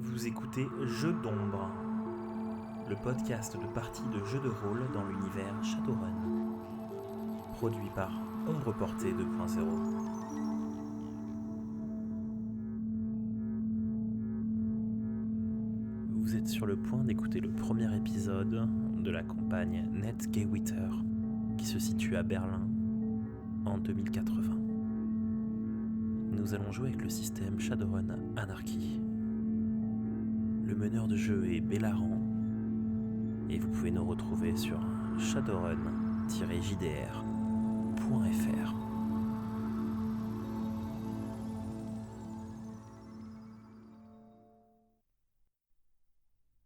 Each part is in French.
Vous écoutez Jeux d'ombre, le podcast de parties de jeux de rôle dans l'univers Shadowrun, produit par Ombre Portée 2.0. Vous êtes sur le point d'écouter le premier épisode de la campagne Net-Gaywitter, qui se situe à Berlin en 2080. Nous allons jouer avec le système Shadowrun Anarchy. Le meneur de jeu est Bellaran, et vous pouvez nous retrouver sur shadowrun-jdr.fr.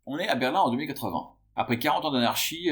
On est à Berlin en 2080. Après 40 ans d'anarchie,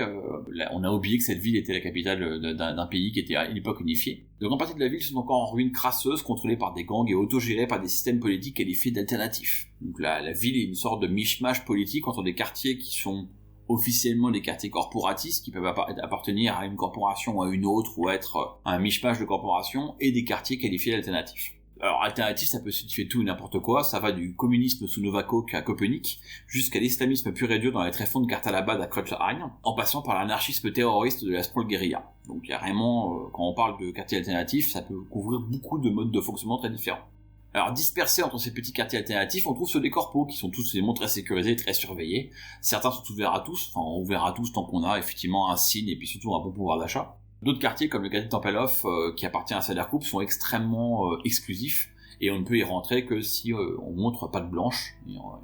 on a oublié que cette ville était la capitale d'un pays qui était à l'époque unifié. De grandes parties de la ville sont encore en ruines crasseuses, contrôlées par des gangs et autogérées par des systèmes politiques qualifiés d'alternatifs. Donc la ville est une sorte de mishmash politique entre des quartiers qui sont officiellement des quartiers corporatistes, qui peuvent appartenir à une corporation ou à une autre, ou être un mishmash de corporations, et des quartiers qualifiés d'alternatifs. Alors, alternatif, ça peut signifier tout et n'importe quoi, ça va du communisme sous Novakook à Copernic, jusqu'à l'islamisme pur et dur dans les tréfonds de Kartalabad à Kreutzheim, en passant par l'anarchisme terroriste de la Sprawl Guerilla. Donc il y a vraiment, quand on parle de quartier alternatif, ça peut couvrir beaucoup de modes de fonctionnement très différents. Alors, dispersés entre ces petits quartiers alternatifs, on trouve ceux des corpos, qui sont tous évidemment très sécurisés, très surveillés. Certains sont ouverts à tous, enfin ouverts à tous tant qu'on a effectivement un signe et puis surtout un bon pouvoir d'achat. D'autres quartiers, comme le quartier de Tempelhof, qui appartient à Sadercoup, sont extrêmement exclusifs, et on ne peut y rentrer que si on montre patte blanche.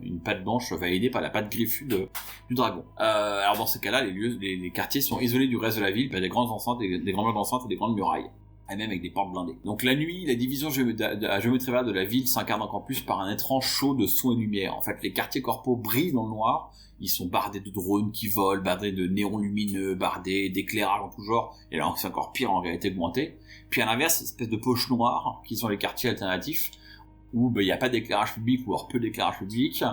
Une patte blanche validée par la patte griffue du dragon. Alors dans ces cas-là, les quartiers sont isolés du reste de la ville par des grandes enceintes, des grands murs d'enceinte et des grandes murailles, et même avec des portes blindées. Donc la nuit, la division à géométrie variable de la ville s'incarne encore plus par un étrange show de son et lumière. En fait, les quartiers corpaux brillent dans le noir. Ils sont bardés de drones qui volent, bardés de néons lumineux, bardés d'éclairages en tout genre, et là c'est encore pire en réalité augmentée. Puis à l'inverse, une espèce de poches noires, qui sont les quartiers alternatifs, où il n'y a pas d'éclairage public, ou alors peu d'éclairage public,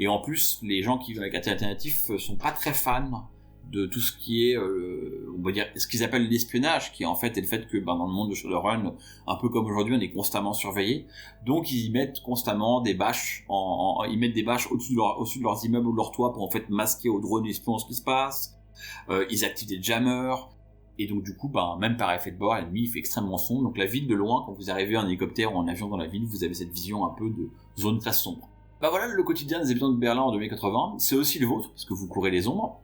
et en plus, les gens qui vivent dans les quartiers alternatifs sont pas très fans de tout ce qui est, on va dire, ce qu'ils appellent l'espionnage, qui en fait est le fait que dans le monde de Shadowrun, un peu comme aujourd'hui, on est constamment surveillé. Donc ils y mettent constamment des bâches, ils mettent des bâches au-dessus de leurs immeubles ou de leurs toits pour en fait masquer aux drones espions ce qui se passe. Ils activent des jammers. Et donc du coup, même par effet de bord, la nuit il fait extrêmement sombre. Donc la ville de loin, quand vous arrivez en hélicoptère ou en avion dans la ville, vous avez cette vision un peu de zone très sombre. Voilà le quotidien des habitants de Berlin en 2080. C'est aussi le vôtre, parce que vous courez les ombres.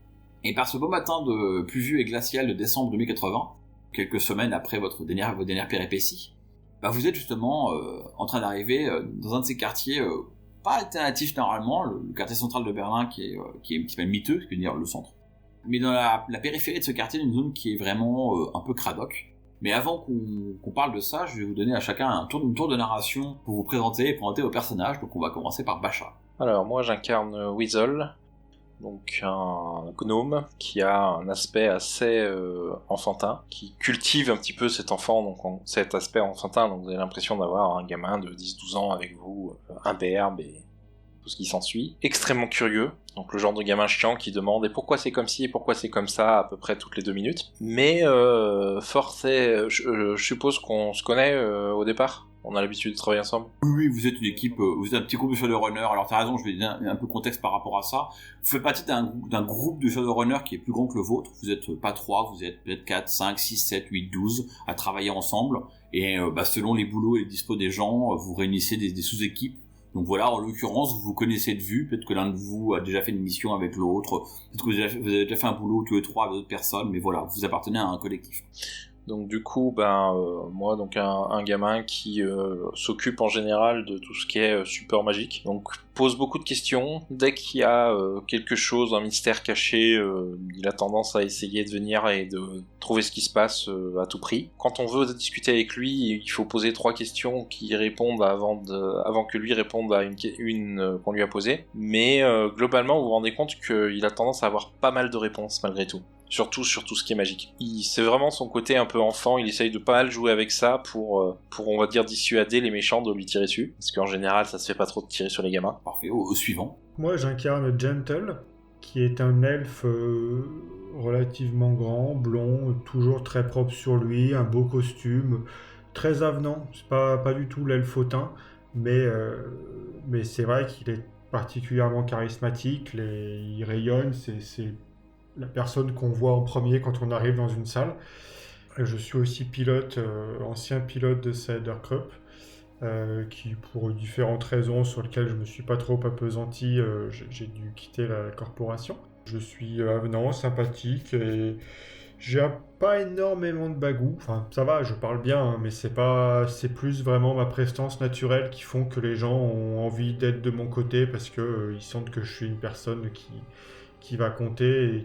Et par ce beau matin de pluvieux et glacial de décembre 2080, quelques semaines après vos dernières péripéties, vous êtes justement en train d'arriver dans un de ces quartiers pas alternatifs normalement, le quartier central de Berlin qui s'appelle Mitte, ce qui veut dire le centre. Mais dans la périphérie de ce quartier, une zone qui est vraiment un peu cradoc. Mais avant qu'on parle de ça, je vais vous donner à chacun un tour de narration pour vous présenter et présenter vos personnages. Donc on va commencer par Basha. Alors moi j'incarne Weasel, donc un gnome qui a un aspect assez enfantin, qui cultive un petit peu cet aspect enfantin, donc vous avez l'impression d'avoir un gamin de 10-12 ans avec vous, imberbe et tout ce qui s'ensuit. Extrêmement curieux, donc le genre de gamin chiant qui demande « et pourquoi c'est comme ci, et pourquoi c'est comme ça ?» à peu près toutes les 2 minutes. Mais je suppose qu'on se connaît au départ. On a l'habitude de travailler ensemble. Oui, vous êtes une équipe, vous êtes un petit groupe de Shadowrunners. Alors t'as raison, je vais donner un peu de contexte par rapport à ça. Vous faites partie d'un groupe de Shadowrunners qui est plus grand que le vôtre. Vous êtes pas 3, vous êtes peut-être 4, 5, 6, 7, 8, 12 à travailler ensemble. Et selon les boulots et les dispos des gens, vous réunissez des sous-équipes. Donc voilà, en l'occurrence, vous vous connaissez de vue. Peut-être que l'un de vous a déjà fait une mission avec l'autre. Peut-être que vous avez déjà fait un boulot tous les 3 avec d'autres personnes. Mais voilà, vous appartenez à un collectif. Donc du coup, moi, donc un gamin qui s'occupe en général de tout ce qui est support magique. Donc pose beaucoup de questions. Dès qu'il y a quelque chose, un mystère caché, il a tendance à essayer de venir et de trouver ce qui se passe à tout prix. Quand on veut discuter avec lui, il faut poser 3 questions qui répondent avant que lui réponde à une qu'on lui a posée. Mais globalement, vous vous rendez compte qu'il a tendance à avoir pas mal de réponses malgré tout. Surtout sur tout ce qui est magique. C'est vraiment son côté un peu enfant, il essaye de pas mal jouer avec ça pour on va dire dissuader les méchants de lui tirer dessus, parce qu'en général ça se fait pas trop de tirer sur les gamins. Parfait, au suivant. Moi j'incarne Gentle, qui est un elfe relativement grand, blond, toujours très propre sur lui, un beau costume, très avenant, c'est pas du tout l'elfe hautain, mais c'est vrai qu'il est particulièrement charismatique, il rayonne, c'est la personne qu'on voit en premier quand on arrive dans une salle. Je suis aussi ancien pilote de Cyber Cup, qui pour différentes raisons sur lesquelles je ne me suis pas trop appesanti, j'ai dû quitter la corporation. Je suis avenant, sympathique et j'ai pas énormément de bagou. Enfin, ça va, je parle bien, hein, mais c'est plus vraiment ma prestance naturelle qui font que les gens ont envie d'être de mon côté parce que ils sentent que je suis une personne qui va compter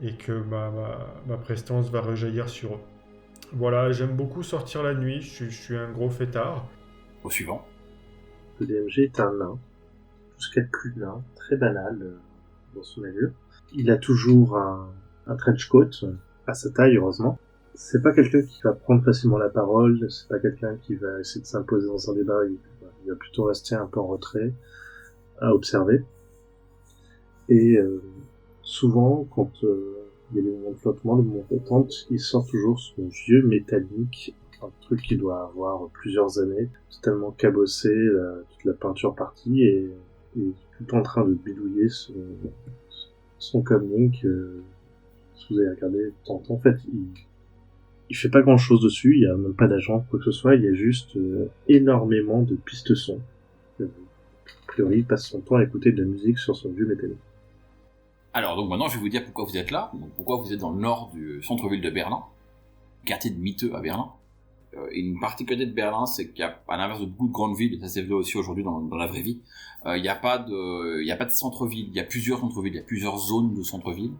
et que ma prestance va rejaillir sur eux. Voilà, j'aime beaucoup sortir la nuit, je suis un gros fêtard. Au suivant. Le DMG est un nain, tout ce qu'il y a de plus nain, très banal dans son allure. Il a toujours un trench coat à sa taille, heureusement. C'est pas quelqu'un qui va prendre facilement la parole, c'est pas quelqu'un qui va essayer de s'imposer dans un débat, il va plutôt rester un peu en retrait, à observer. Et souvent, quand il y a des moments de flottement, des moments d'attente, il sort toujours son vieux métallique, un truc qui doit avoir plusieurs années, totalement cabossé, toute la peinture partie, et tout en train de bidouiller son comlink. Si vous avez regardé de temps en temps, en fait, il fait pas grand chose dessus, il y a même pas d'agent, quoi que ce soit, il y a juste énormément de pistes son. A priori, il passe son temps à écouter de la musique sur son vieux métallique. Alors, donc maintenant, je vais vous dire pourquoi vous êtes là, donc pourquoi vous êtes dans le nord du centre-ville de Berlin, quartier de Mitte à Berlin. Une particularité de Berlin, c'est qu'il y a, à l'inverse de beaucoup de grandes villes, et ça c'est vrai aussi aujourd'hui dans la vraie vie, il n'y a pas de centre-ville, il y a plusieurs centres-villes, il y a plusieurs zones de centre-ville.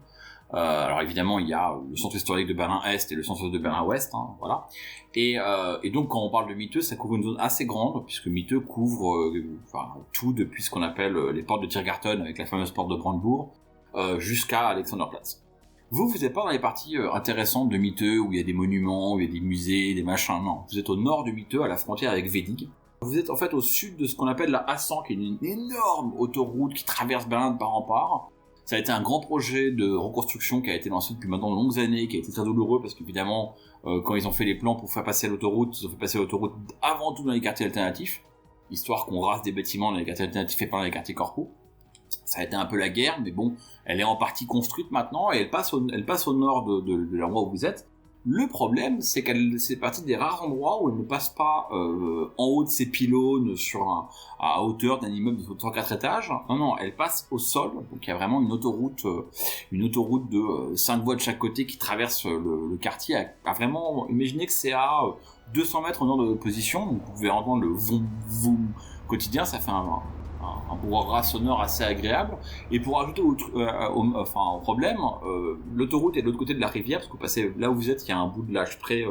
Alors évidemment, il y a le centre historique de Berlin-Est et le centre de Berlin-Ouest, hein, voilà. Et donc quand on parle de Mitte, ça couvre une zone assez grande, puisque Mitte couvre tout depuis ce qu'on appelle les portes de Tiergarten, avec la fameuse porte de Brandebourg, jusqu'à Alexanderplatz. Vous n'êtes pas dans les parties intéressantes de Mitte, où il y a des monuments, où il y a des musées, des machins, non. Vous êtes au nord de Mitte, à la frontière avec Wedding. Vous êtes en fait au sud de ce qu'on appelle la A100, qui est une énorme autoroute qui traverse Berlin de part en part. Ça a été un grand projet de reconstruction qui a été lancé depuis maintenant de longues années, qui a été très douloureux, parce qu'évidemment, quand ils ont fait les plans pour faire passer l'autoroute, ils ont fait passer l'autoroute avant tout dans les quartiers alternatifs, histoire qu'on rase des bâtiments dans les quartiers alternatifs et pas dans les quartiers corpos. Ça a été un peu la guerre, mais bon, elle est en partie construite maintenant et elle passe au nord de l'endroit où vous êtes. Le problème, c'est qu'elle c'est partie des rares endroits où elle ne passe pas en haut de ses pylônes à hauteur d'un immeuble de 3-4 étages. Non, elle passe au sol. Donc il y a vraiment une autoroute de 5 voies de chaque côté qui traverse le quartier. À vraiment, imaginez que c'est à 200 mètres au nord de votre position. Donc vous pouvez entendre le vroom vroom quotidien. Ça fait un brouhaha sonore assez agréable. Et pour ajouter au problème, l'autoroute est de l'autre côté de la rivière, parce que vous passez là où vous êtes, il y a un bout de l'Aschpree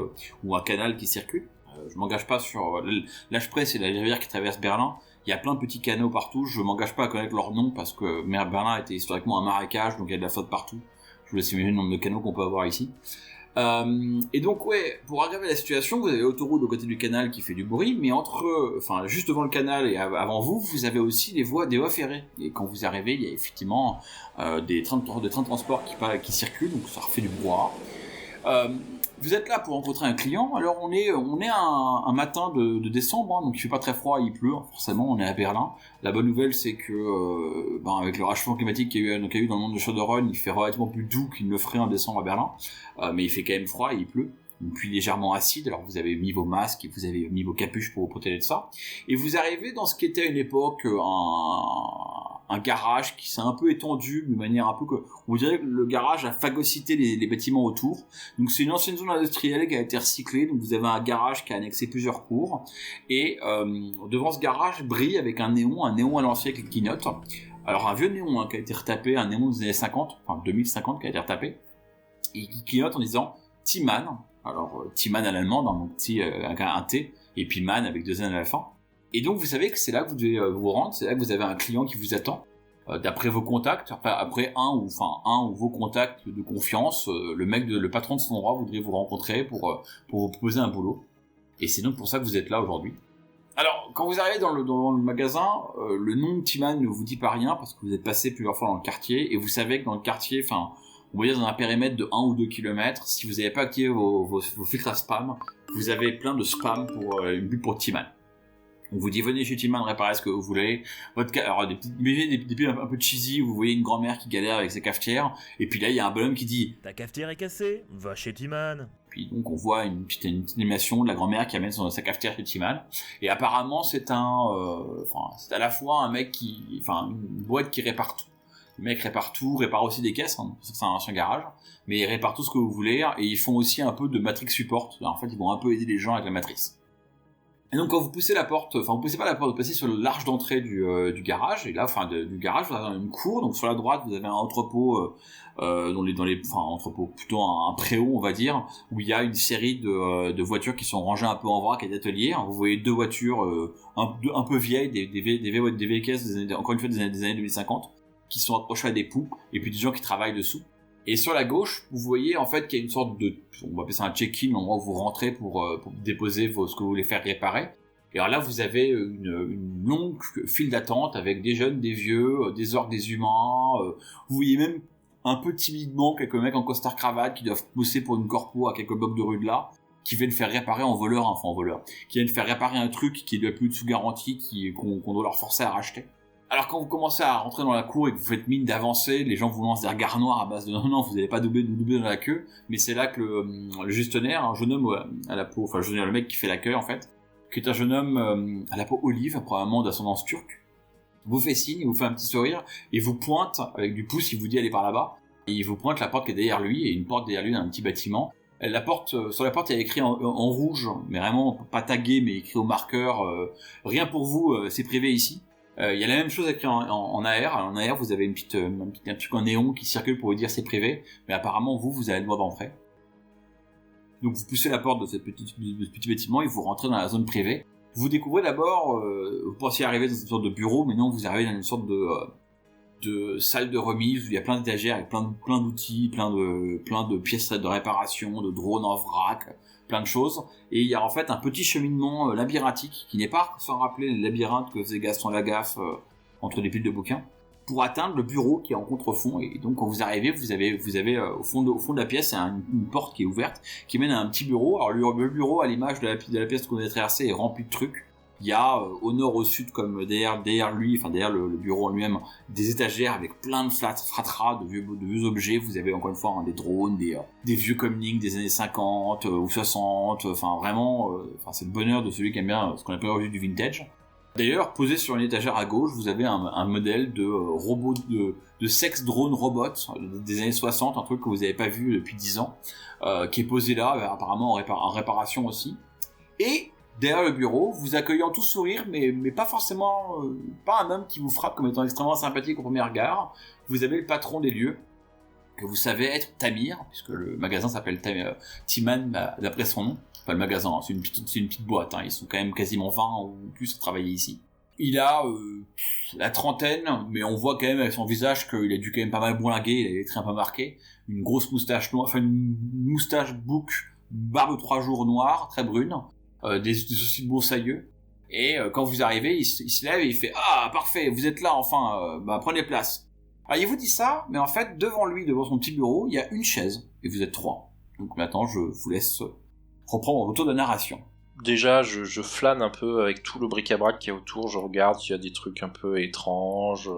ou un canal qui circule. Je m'engage pas sur l'Aschpree, c'est la rivière qui traverse Berlin. Il y a plein de petits canaux partout. Je m'engage pas à connaître leur nom parce que Berlin était historiquement un marécage, donc il y a de la flotte partout. Je vous laisse imaginer le nombre de canaux qu'on peut avoir ici. Et donc pour aggraver la situation, vous avez l'autoroute au côté du canal qui fait du bruit, mais juste devant le canal et avant vous avez aussi des voies ferrées. Et quand vous arrivez, il y a effectivement des trains de transport qui circulent, donc ça refait du brouhaha. Vous êtes là pour rencontrer un client. Alors on est un matin de décembre, hein, donc il fait pas très froid, il pleut, forcément, on est à Berlin. La bonne nouvelle, c'est que avec le réchauffement climatique qu'il y a eu dans le monde de Chauderonne, il fait relativement plus doux qu'il ne le ferait en décembre à Berlin, mais il fait quand même froid et il pleut. Une pluie légèrement acide, alors vous avez mis vos masques et vous avez mis vos capuches pour vous protéger de ça. Et vous arrivez dans ce qui était à une époque un garage qui s'est un peu étendu de manière un peu que on dirait que le garage a phagocyté les bâtiments autour. Donc c'est une ancienne zone industrielle qui a été recyclée. Donc vous avez un garage qui a annexé plusieurs cours et devant ce garage brille avec un néon à l'ancienne qui clignote. Alors un vieux néon qui a été retapé, un néon des années 50, enfin 2050 qui a été retapé et qui clignote en disant Timan. Alors Timan à l'allemande, hein, donc un T et puis Man avec 2 N à la fin. Et donc vous savez que c'est là que vous devez vous rendre, c'est là que vous avez un client qui vous attend. D'après vos contacts, après un ou vos contacts de confiance, le patron de son endroit voudrait vous rencontrer pour vous proposer un boulot. Et c'est donc pour ça que vous êtes là aujourd'hui. Alors, quand vous arrivez dans le magasin, le nom de Timan ne vous dit pas rien parce que vous êtes passé plusieurs fois dans le quartier et vous savez que dans le quartier, on va dire dans un périmètre de 1 ou 2 km, si vous n'avez pas activé vos filtres à spam, vous avez plein de spam pour une bulle pour Timan. On vous dit venez chez Timan réparer ce que vous voulez. Alors des petits un peu cheesy, vous voyez une grand-mère qui galère avec sa cafetière, et puis là il y a un bonhomme qui dit Ta cafetière est cassée, va chez Timan. Puis donc on voit une petite animation de la grand-mère qui amène sa cafetière chez Timan. Et apparemment c'est c'est à la fois un mec une boîte qui répare tout. Le mec répare tout, répare aussi des caisses, hein, parce que c'est un ancien garage, mais il répare tout ce que vous voulez, et ils font aussi un peu de Matrix support. En fait ils vont un peu aider les gens avec la matrice. Et donc quand vous poussez la porte, vous poussez pas la porte, vous passez sur l'arche d'entrée du garage, et là, du garage, vous avez une cour, donc sur la droite, vous avez un entrepôt, entrepôt, plutôt un préau, on va dire, où il y a une série de voitures qui sont rangées un peu en vrac et d'ateliers. Vous voyez 2 voitures un peu vieilles, des vieilles caisses, encore une fois des années 2050, qui sont accrochées à des poux, et puis des gens qui travaillent dessous. Et sur la gauche, vous voyez en fait qu'il y a une sorte de, on va appeler ça un check-in, l'endroit où vous rentrez pour déposer ce que vous voulez faire réparer. Et alors là, vous avez une longue file d'attente avec des jeunes, des vieux, des orques, des humains. Vous voyez même un peu timidement quelques mecs en costard cravate qui doivent bosser pour une corpo à quelques blocs de rue de là, qui viennent faire réparer qui viennent faire réparer un truc qui doit plus de sous garantie, qu'on doit leur forcer à racheter. Alors quand vous commencez à rentrer dans la cour et que vous faites mine d'avancer, les gens vous lancent des regards noirs à base de non, vous n'allez pas doubler dans la queue, mais c'est là que le gestionnaire, un jeune homme à la peau, le mec qui fait l'accueil en fait, qui est un jeune homme à la peau olive, probablement d'ascendance turque, vous fait signe, il vous fait un petit sourire, et vous pointe avec du pouce, il vous dit allez par là-bas, et il vous pointe la porte qui est derrière lui, et une porte derrière lui dans un petit bâtiment. Sur la porte, il y a écrit en rouge, mais vraiment pas tagué, mais écrit au marqueur, rien pour vous, c'est privé ici. Il y a la même chose écrit en AR. En AR, vous avez un petit truc en néon qui circule pour vous dire c'est privé, mais apparemment vous avez le droit d'entrer. Donc vous poussez la porte de ce petit bâtiment et vous rentrez dans la zone privée. Vous découvrez d'abord, vous pensiez arriver dans une sorte de bureau, mais non, vous arrivez dans une sorte de salle de remise où il y a plein d'étagères avec plein d'outils, plein de pièces de réparation, de drones en vrac, plein de choses. Et il y a en fait un petit cheminement labyrinthique qui n'est pas sans rappeler les labyrinthes que faisait Gaston Lagaffe entre les piles de bouquins, pour atteindre le bureau qui est en contrefond. Et donc quand vous arrivez, vous avez au fond de la pièce une porte qui est ouverte qui mène à un petit bureau. Alors le bureau, à l'image de la pièce qu'on a traversée, est rempli de trucs. Il y a au nord, au sud, comme derrière le bureau en lui-même, des étagères avec plein de fratras de vieux objets. Vous avez encore une fois des drones, des vieux comlink des années 50 ou 60. Vraiment, c'est le bonheur de celui qui aime bien ce qu'on appelle aujourd'hui du vintage. D'ailleurs, posé sur une étagère à gauche, vous avez un modèle de robot de sex drone robot des années 60, un truc que vous n'avez pas vu depuis 10 ans, qui est posé là, apparemment en réparation aussi. Et derrière le bureau, vous accueillant tout sourire, mais pas forcément, pas un homme qui vous frappe comme étant extrêmement sympathique au premier regard. Vous avez le patron des lieux, que vous savez être Tamir, puisque le magasin s'appelle Timan d'après son nom. Enfin, le magasin, c'est une petite boîte, hein. Ils sont quand même quasiment 20 ou plus à travailler ici. Il a la trentaine, mais on voit quand même avec son visage qu'il a dû quand même pas mal bourlinguer, il a les traits un peu marqués. Une grosse moustache noire, une moustache bouc, barbe de 3 jours noire, très brune. Des sourcils broussailleux, et quand vous arrivez, il se lève et il fait « Ah, parfait, vous êtes là, enfin, prenez place. » Alors il vous dit ça, mais en fait, devant son petit bureau, il y a une chaise, et vous êtes 3. Donc maintenant, je vous laisse reprendre votre tour de narration. Déjà, je flâne un peu avec tout le bric-à-brac qu'il y a autour, je regarde s'il y a des trucs un peu étranges.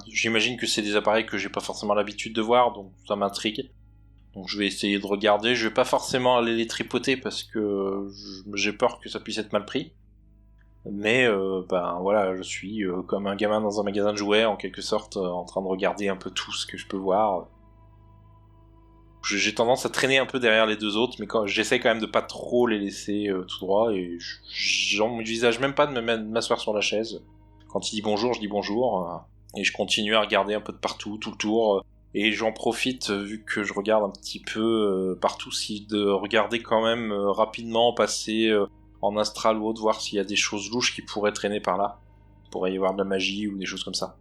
J'imagine que c'est des appareils que j'ai pas forcément l'habitude de voir, donc ça m'intrigue. Donc je vais essayer de regarder, je vais pas forcément aller les tripoter parce que j'ai peur que ça puisse être mal pris. Mais je suis comme un gamin dans un magasin de jouets en quelque sorte, en train de regarder un peu tout ce que je peux voir. J'ai tendance à traîner un peu derrière les deux autres, mais j'essaie quand même de pas trop les laisser tout droit, et j'envisage même pas de m'asseoir sur la chaise. Quand il dit bonjour, je dis bonjour, et je continue à regarder un peu de partout, tout le tour. Et j'en profite, vu que je regarde un petit peu partout, de regarder quand même rapidement, passer en astral ou autre, voir s'il y a des choses louches qui pourraient traîner par là. Il pourrait y avoir de la magie ou des choses comme ça.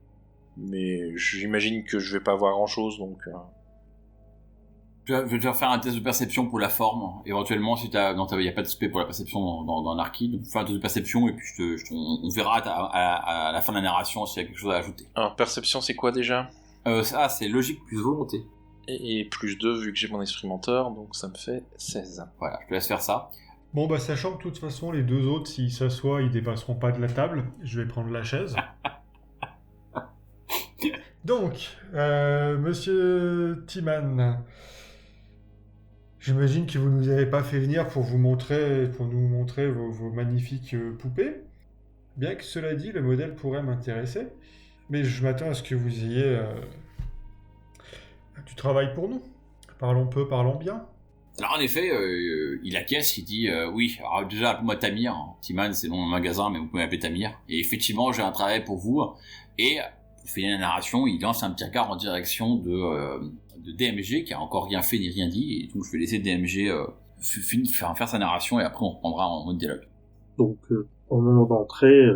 Mais j'imagine que je vais pas voir grand chose, donc... Je vais te faire un test de perception pour la forme. Éventuellement, si il n'y a pas de spé pour la perception dans Narki, donc fais un test de perception et puis on verra à la fin de la narration s'il y a quelque chose à ajouter. Alors, perception, c'est quoi déjà ? C'est logique plus volonté. Et plus 2 vu que j'ai mon esprit menteur, donc ça me fait 16. Voilà, je te laisse faire ça. Bon, bah, sachant que de toute façon, les deux autres, s'ils s'assoient, ils dépasseront pas de la table, je vais prendre la chaise. Donc, monsieur Timan, j'imagine que vous ne nous avez pas fait venir pour nous montrer vos magnifiques poupées. Bien que cela dit, le modèle pourrait m'intéresser, mais je m'attends à ce que vous ayez du travail pour nous. Parlons peu, parlons bien. Alors en effet, il acquiesce, il dit oui, alors déjà appelle-moi Tamir, Timan c'est mon magasin mais vous pouvez m'appeler Tamir, et effectivement j'ai un travail pour vous, et pour finir la narration, il lance un petit regard en direction de DMG qui a encore rien fait ni rien dit, et donc je vais laisser DMG faire sa narration et après on reprendra en mode dialogue. Donc, au moment d'entrée,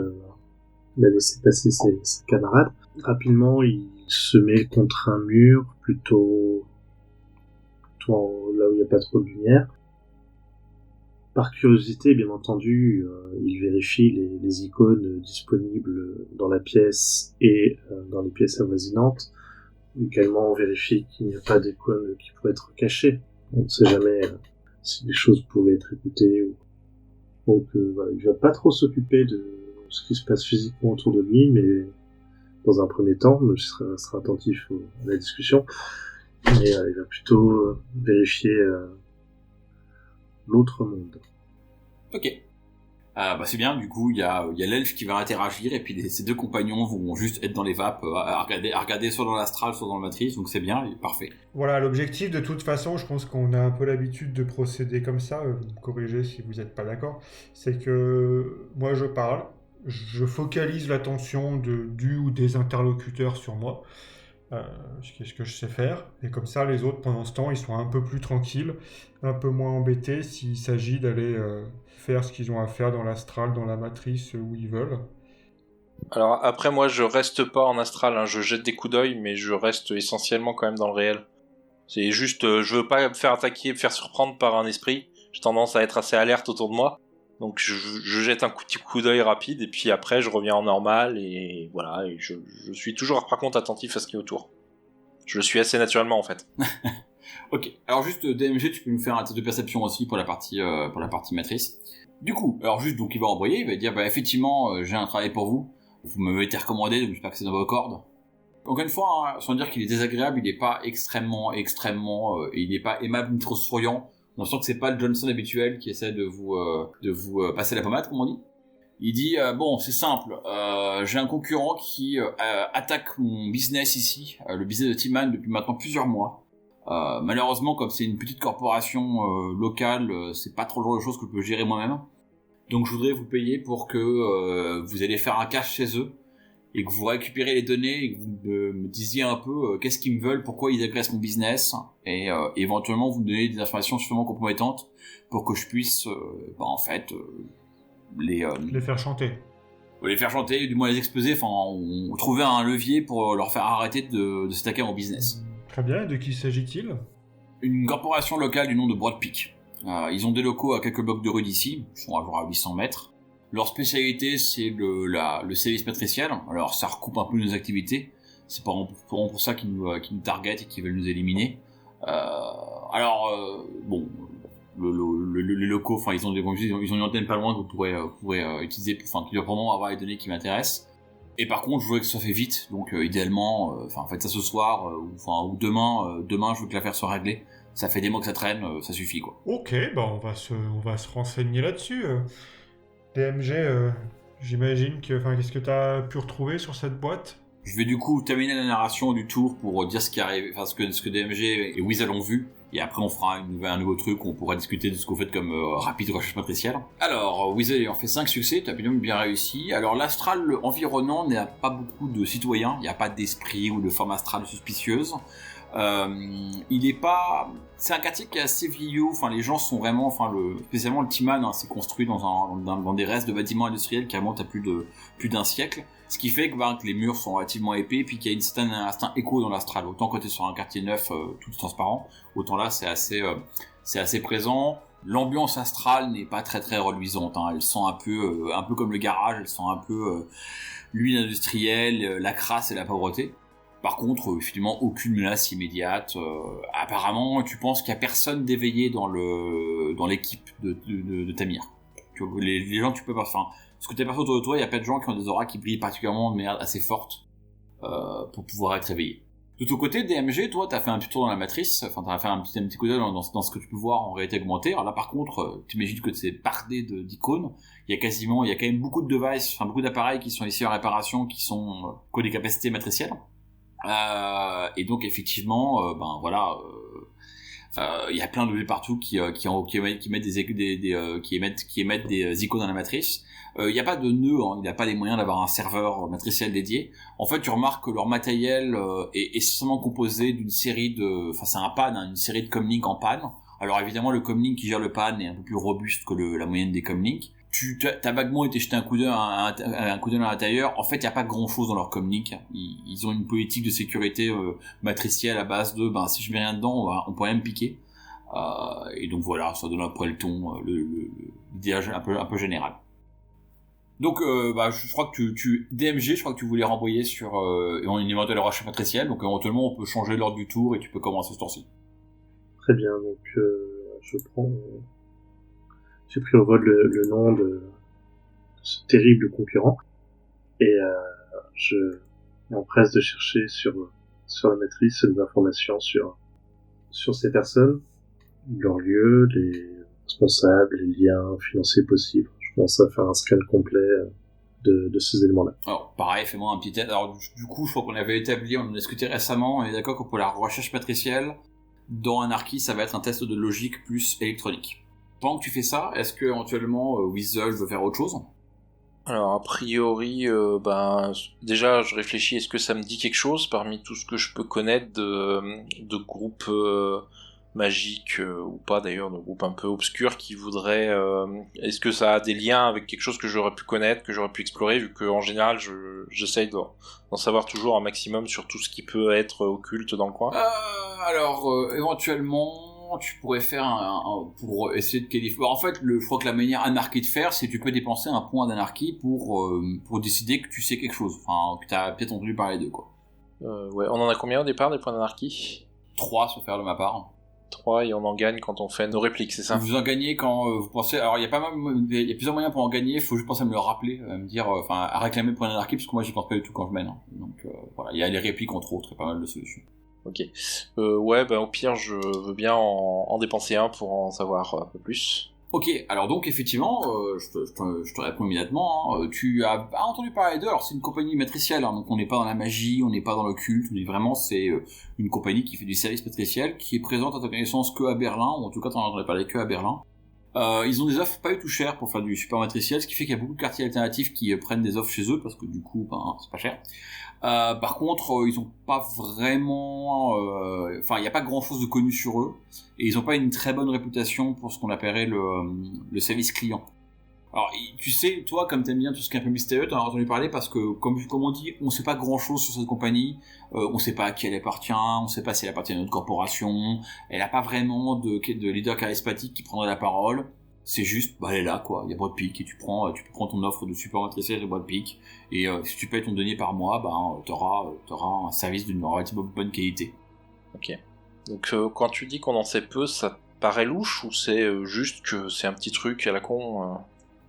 il a laissé passer ses camarades. Rapidement, il se met contre un mur, plutôt là où il n'y a pas trop de lumière. Par curiosité, bien entendu, il vérifie les icônes disponibles dans la pièce et dans les pièces avoisinantes. Également, on vérifie qu'il n'y a pas d'icônes qui pourraient être cachées. On ne sait jamais si les choses pouvaient être écoutées. Donc, voilà, il va pas trop s'occuper de ce qui se passe physiquement autour de lui, mais dans un premier temps, il sera attentif à la discussion. Mais il va plutôt vérifier l'autre monde. Ok. C'est bien, du coup, il y a l'elfe qui va interagir, et puis ses deux compagnons vont juste être dans les vapes, à regarder soit dans l'astral, soit dans la matrice, donc c'est bien, parfait. Voilà, l'objectif, de toute façon, je pense qu'on a un peu l'habitude de procéder comme ça, vous me corrigez si vous n'êtes pas d'accord, c'est que moi je parle, je focalise l'attention du ou des interlocuteurs sur moi, qu'est-ce que je sais faire, et comme ça les autres pendant ce temps ils sont un peu plus tranquilles, un peu moins embêtés s'il s'agit d'aller faire ce qu'ils ont à faire dans l'astral, dans la matrice, où ils veulent. Alors après moi je reste pas en astral, hein. Je jette des coups d'œil mais je reste essentiellement quand même dans le réel. C'est juste, je veux pas me faire attaquer, me faire surprendre par un esprit, j'ai tendance à être assez alerte autour de moi, donc je jette un petit coup d'œil rapide et puis après je reviens en normal et voilà, et je suis toujours par contre attentif à ce qui est autour. Je le suis assez naturellement en fait. Ok, alors juste DMG, tu peux nous faire un test de perception aussi pour la partie matrice. Du coup, alors juste, donc il va envoyer, il va dire, effectivement, j'ai un travail pour vous. Vous m'avez été recommandé, donc j'espère que c'est dans vos cordes. Encore une fois, sans dire qu'il est désagréable, il n'est pas extrêmement, il n'est pas aimable ni trop souriant. On sent que c'est pas le Johnson habituel qui essaie de vous passer la pommade, comme on dit. Il dit, bon, c'est simple, j'ai un concurrent qui attaque mon business ici, le business de Timan depuis maintenant plusieurs mois. Malheureusement, comme c'est une petite corporation locale, c'est pas trop le genre de choses que je peux gérer moi-même. Donc je voudrais vous payer pour que vous allez faire un cash chez eux et que vous récupérez les données et que vous me disiez un peu qu'est-ce qu'ils me veulent, pourquoi ils agressent mon business, et éventuellement vous me donnez des informations suffisamment compromettantes pour que je puisse Les faire chanter. les faire chanter, du moins les exposer, on trouver un levier pour leur faire arrêter de s'attaquer à mon business. Très bien, et de qui s'agit-il ? Une corporation locale du nom de Broadpeak. Ils ont des locaux à quelques blocs de rue d'ici, ils sont à 800 mètres. Leur spécialité, c'est le service matriciel. Alors, ça recoupe un peu nos activités. C'est pour ça qu'ils nous targetent et qu'ils veulent nous éliminer. Les locaux, ils ont une antenne pas loin que vous pourrez utiliser, qui doit vraiment avoir les données qui m'intéressent. Et par contre, je voudrais que ça soit fait vite. Donc, idéalement, faites ça ce soir ou demain. Demain, je veux que l'affaire soit réglée. Ça fait des mois que ça traîne, ça suffit quoi. Ok, on va se renseigner là-dessus. DMG, j'imagine qu'est-ce que t'as pu retrouver sur cette boîte ? Je vais du coup terminer la narration du tour pour dire ce qui arrive, ce que DMG et Weasel ont vu, et après on fera un nouveau truc où on pourra discuter de ce qu'on fait comme rapide recherche matricielle. Alors, Weasel ayant fait 5 succès, t'as bien réussi. Alors l'astral environnant n'a pas beaucoup de citoyens, il n'y a pas d'esprit ou de forme astrale suspicieuse. Il est pas, c'est un quartier qui est assez vieillot, les gens sont vraiment, spécialement le Timan, c'est construit dans des restes de bâtiments industriels qui remontent à plus d'un siècle, ce qui fait que les murs sont relativement épais, puis qu'il y a une certaine instinct écho dans l'astral. Autant quand t'es sur un quartier neuf tout transparent, autant là c'est assez présent. L'ambiance astrale n'est pas très très reluisante, elle sent un peu comme le garage, elle sent un peu l'huile industrielle, la crasse et la pauvreté. Par contre, effectivement, aucune menace immédiate. Apparemment, tu penses qu'il y a personne d'éveillé dans l'équipe de Tamir. Les gens que tu peux pas... Enfin, ce que tu aperçois autour de toi, il y a pas de gens qui ont des auras qui brillent particulièrement de manière assez forte pour pouvoir être éveillés. De ton côté, DMG, toi, t'as fait un petit tour dans la matrice, enfin, t'as fait un petit coup d'œil dans ce que tu peux voir en réalité augmentée. Alors là, par contre, t'imagines que c'est bardé d'icônes. Il y a quand même beaucoup de devices, enfin, beaucoup d'appareils qui sont ici en réparation, qui ont des capacités matricielles. Et donc, effectivement, il y a plein de données partout qui émettent des icônes dans la matrice. Il n'y a pas de nœud, il n'y a pas les moyens d'avoir un serveur matriciel dédié. En fait, tu remarques que leur matériel est essentiellement composé d'une série c'est un PAN, une série de comlinks en PAN. Alors évidemment, le comlink qui gère le PAN est un peu plus robuste que la moyenne des comlinks. T'as vaguement été jeté un coup d'œil à l'intérieur. En fait, il n'y a pas grand chose dans leur comlink. Ils ont une politique de sécurité matricielle à base de, si je mets rien dedans, on pourrait même piquer. Et donc voilà, ça donne après le ton, l'idée un peu général. Donc, je crois que DMG, je crois que tu voulais renvoyer sur une éventuelle recherche matricielle. Donc éventuellement, on peut changer l'ordre du tour et tu peux commencer ce tour-ci. Très bien, donc j'ai pris au vol le nom de ce terrible concurrent et je m'empresse de chercher sur la matrice des informations sur ces personnes, leurs lieux, les responsables, les liens financiers possibles. Je commence à faire un scan complet de ces éléments-là. Alors, pareil, fais-moi un petit test. Alors, du coup, je crois qu'on avait établi, on en a discuté récemment, on est d'accord que pour la recherche matricielle, dans Anarchy, ça va être un test de logique plus électronique. Pendant que tu fais ça, est-ce que éventuellement Weasel veut faire autre chose ? Alors a priori, déjà je réfléchis, est-ce que ça me dit quelque chose parmi tout ce que je peux connaître de groupes magiques ou pas d'ailleurs, de groupes un peu obscurs qui voudraient... est-ce que ça a des liens avec quelque chose que j'aurais pu connaître, que j'aurais pu explorer, vu qu'en général j'essaye d'en savoir toujours un maximum sur tout ce qui peut être occulte dans le coin. Éventuellement... tu pourrais faire pour essayer de qualifier. En fait, je crois que la manière anarchie de faire, c'est que tu peux dépenser un point d'anarchie pour décider que tu sais quelque chose. Enfin, que t'as peut-être entendu parler d'eux, quoi. Ouais, on en a combien au départ des points d'anarchie ? 3, sauf faire de ma part. 3, et on en gagne quand on fait nos répliques, c'est ça ? Vous en gagnez quand vous pensez... Alors, il y a plusieurs moyens pour en gagner, il faut juste penser à me le rappeler, à me dire... à réclamer le point d'anarchie, parce que moi, j'y pense pas du tout quand je mène. Donc, voilà, il y a les répliques, entre autres, et pas mal de solutions. Ok. Au pire, je veux bien en dépenser un pour en savoir un peu plus. Ok, alors donc effectivement, je te réponds immédiatement, tu as pas entendu parler d'eux, alors c'est une compagnie matricielle, donc on n'est pas dans la magie, on n'est pas dans le culte, mais vraiment c'est une compagnie qui fait du service matriciel, qui est présente à ta connaissance que à Berlin, ou en tout cas t'en entendais parler que à Berlin. Ils ont des offres pas du tout chères pour faire du support matriciel, ce qui fait qu'il y a beaucoup de quartiers alternatifs qui prennent des offres chez eux, parce que du coup, c'est pas cher. Par contre, ils ont pas vraiment... il y a pas grand-chose de connu sur eux, et ils ont pas une très bonne réputation pour ce qu'on appellerait le service client. Alors, tu sais, toi, comme t'aimes bien tout ce qui est un peu mystérieux, t'en as entendu parler parce que, comme on dit, on sait pas grand-chose sur cette compagnie, on sait pas à qui elle appartient, on sait pas si elle appartient à notre corporation, elle a pas vraiment de leader charismatique qui prendrait la parole, c'est juste, elle est là, quoi, il y a Brad Pick, et tu peux prendre ton offre de support matriciel de Brad Pick, et si tu payes ton denier par mois, t'auras un service d'une relativement bonne qualité. Ok. Donc, quand tu dis qu'on en sait peu, ça te paraît louche, ou c'est juste que c'est un petit truc à la con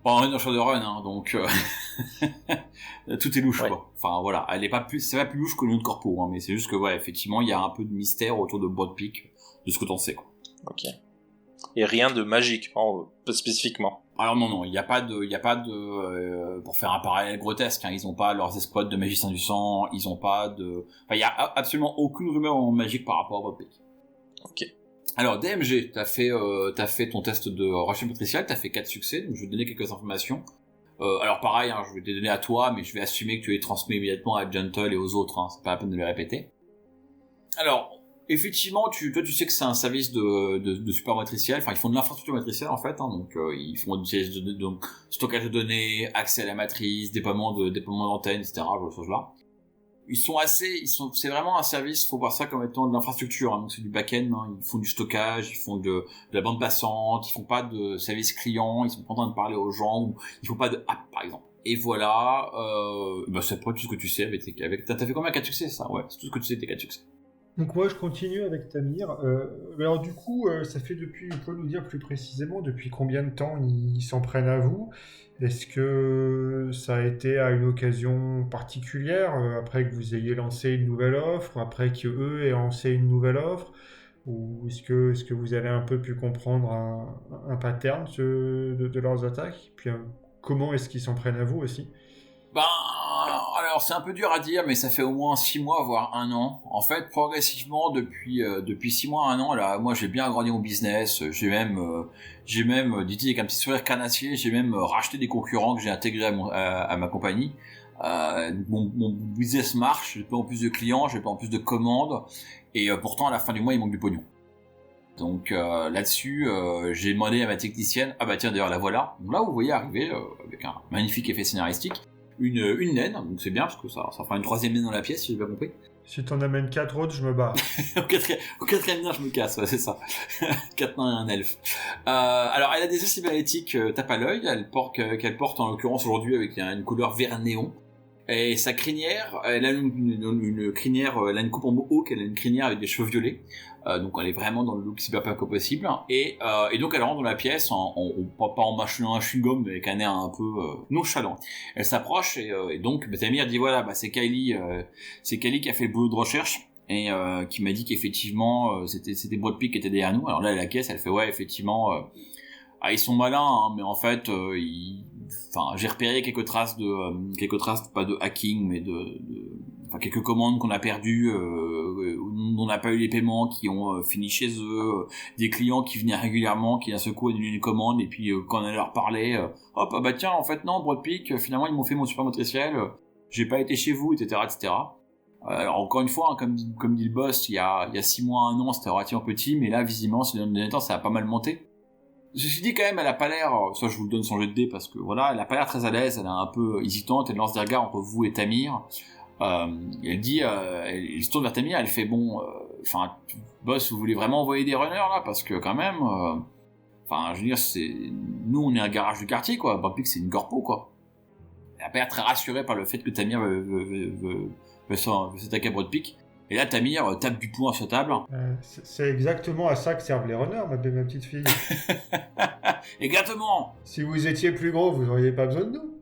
On est dans Shadowrun, donc tout est louche, ouais. Quoi. Enfin voilà, c'est pas plus louche que notre corpo, mais c'est juste que effectivement, il y a un peu de mystère autour de Brad Pick, de ce que t'en sais, quoi. Ok. Et rien de magique, spécifiquement. Alors non, il y a pas de pour faire un parallèle grotesque, ils ont pas leurs escouades de magiciens du sang, ils ont pas de, il y a absolument aucune rumeur magique par rapport à Brad Pick. Ok. Alors DMG, t'as fait ton test de recherche matricielle, t'as fait 4 succès, donc je vais te donner quelques informations. Alors pareil, je vais te les donner à toi, mais je vais assumer que tu les transmets immédiatement à Gentle et aux autres, c'est pas la peine de les répéter. Alors, effectivement, tu sais que c'est un service de support matriciel, ils font de l'infrastructure matricielle en fait, donc ils font du service de stockage de données, accès à la matrice, déploiement d'antennes, etc., ce choses-là. C'est vraiment un service, faut voir ça comme étant de l'infrastructure, donc c'est du back-end, ils font du stockage, ils font de la bande passante, ils font pas de service client, ils sont pas en train de parler aux gens, ils font pas de app par exemple. Et voilà, c'est pas tout ce que tu sais t'as fait combien 4 succès, ça? Ouais, c'est tout ce que tu sais, tes 4 succès. Donc moi je continue avec Tamir. Alors du coup, ça fait depuis, vous pouvez nous dire plus précisément depuis combien de temps ils s'en prennent à vous? Est-ce que ça a été à une occasion particulière, après que vous ayez lancé une nouvelle offre, après qu'eux aient lancé une nouvelle offre? Ou est-ce que vous avez un peu pu comprendre un pattern de leurs attaques? Puis comment est-ce qu'ils s'en prennent à vous aussi? Ben, alors c'est un peu dur à dire, mais ça fait au moins 6 mois, voire 1 an. En fait, progressivement, depuis 6 mois à 1 an, là, moi j'ai bien agrandi mon business. J'ai même, dit avec un petit sourire carnassier, j'ai même racheté des concurrents que j'ai intégrés à ma compagnie. Mon business marche, j'ai de plus en plus de clients, j'ai de plus en plus de commandes, et pourtant à la fin du mois il manque du pognon. Donc là-dessus, j'ai demandé à ma technicienne, ah bah tiens d'ailleurs la voilà, donc là vous voyez arriver avec un magnifique effet scénaristique, une naine, donc c'est bien parce que ça fera une 3e naine dans la pièce si j'ai bien compris. Si t'en amènes 4 autres, je me barre. au quatrième nain je me casse, ouais, c'est ça. 4 nains et un elfe. Alors elle a des yeux cybernétiques tape à l'œil, qu'elle porte en l'occurrence aujourd'hui avec une couleur vert néon. Et sa crinière, elle a une crinière, elle a une coupe en mohawk, elle a une crinière avec des cheveux violets. Donc elle est vraiment dans le look cyberpunk au possible. Et donc elle rentre dans la pièce, pas en mâchant un chewing-gum, mais avec un air un peu nonchalant. Elle s'approche et donc Tamir dit voilà, c'est Kylie qui a fait le boulot de recherche. Et qui m'a dit qu'effectivement c'était Broad Peak qui était derrière nous. Alors là la caisse elle fait ouais effectivement ils sont malins hein, mais en fait j'ai repéré quelques traces pas de hacking mais quelques commandes qu'on a perdues où on n'a pas eu les paiements qui ont fini chez eux, des clients qui venaient régulièrement qui d'un seul coup annulaient une commande et puis quand on allait leur parler tiens en fait non Broad Peak finalement ils m'ont fait mon super motriciel, j'ai pas été chez vous etc. Alors encore une fois hein, comme dit le boss il y a 6 mois 1 an c'était relativement petit mais là visiblement ces derniers temps ça a pas mal monté. Ceci dit quand même elle a pas l'air, ça je vous le donne sans jet de dés parce que voilà elle a pas l'air très à l'aise, elle est un peu hésitante, elle lance des regards entre vous et Tamir. Elle dit, elle se tourne vers Tamir, elle fait boss vous voulez vraiment envoyer des runners là parce que quand même, je veux dire nous on est un garage du quartier quoi, Broad Peak c'est une corpo quoi. Elle a pas l'air très rassurée par le fait que Tamir veut s'attaquer à Broad Peak. Et là, Tamir tape du poing sur la table. C'est exactement à ça que servent les runners, ma petite fille. Exactement. Si vous étiez plus gros, vous n'auriez pas besoin de nous.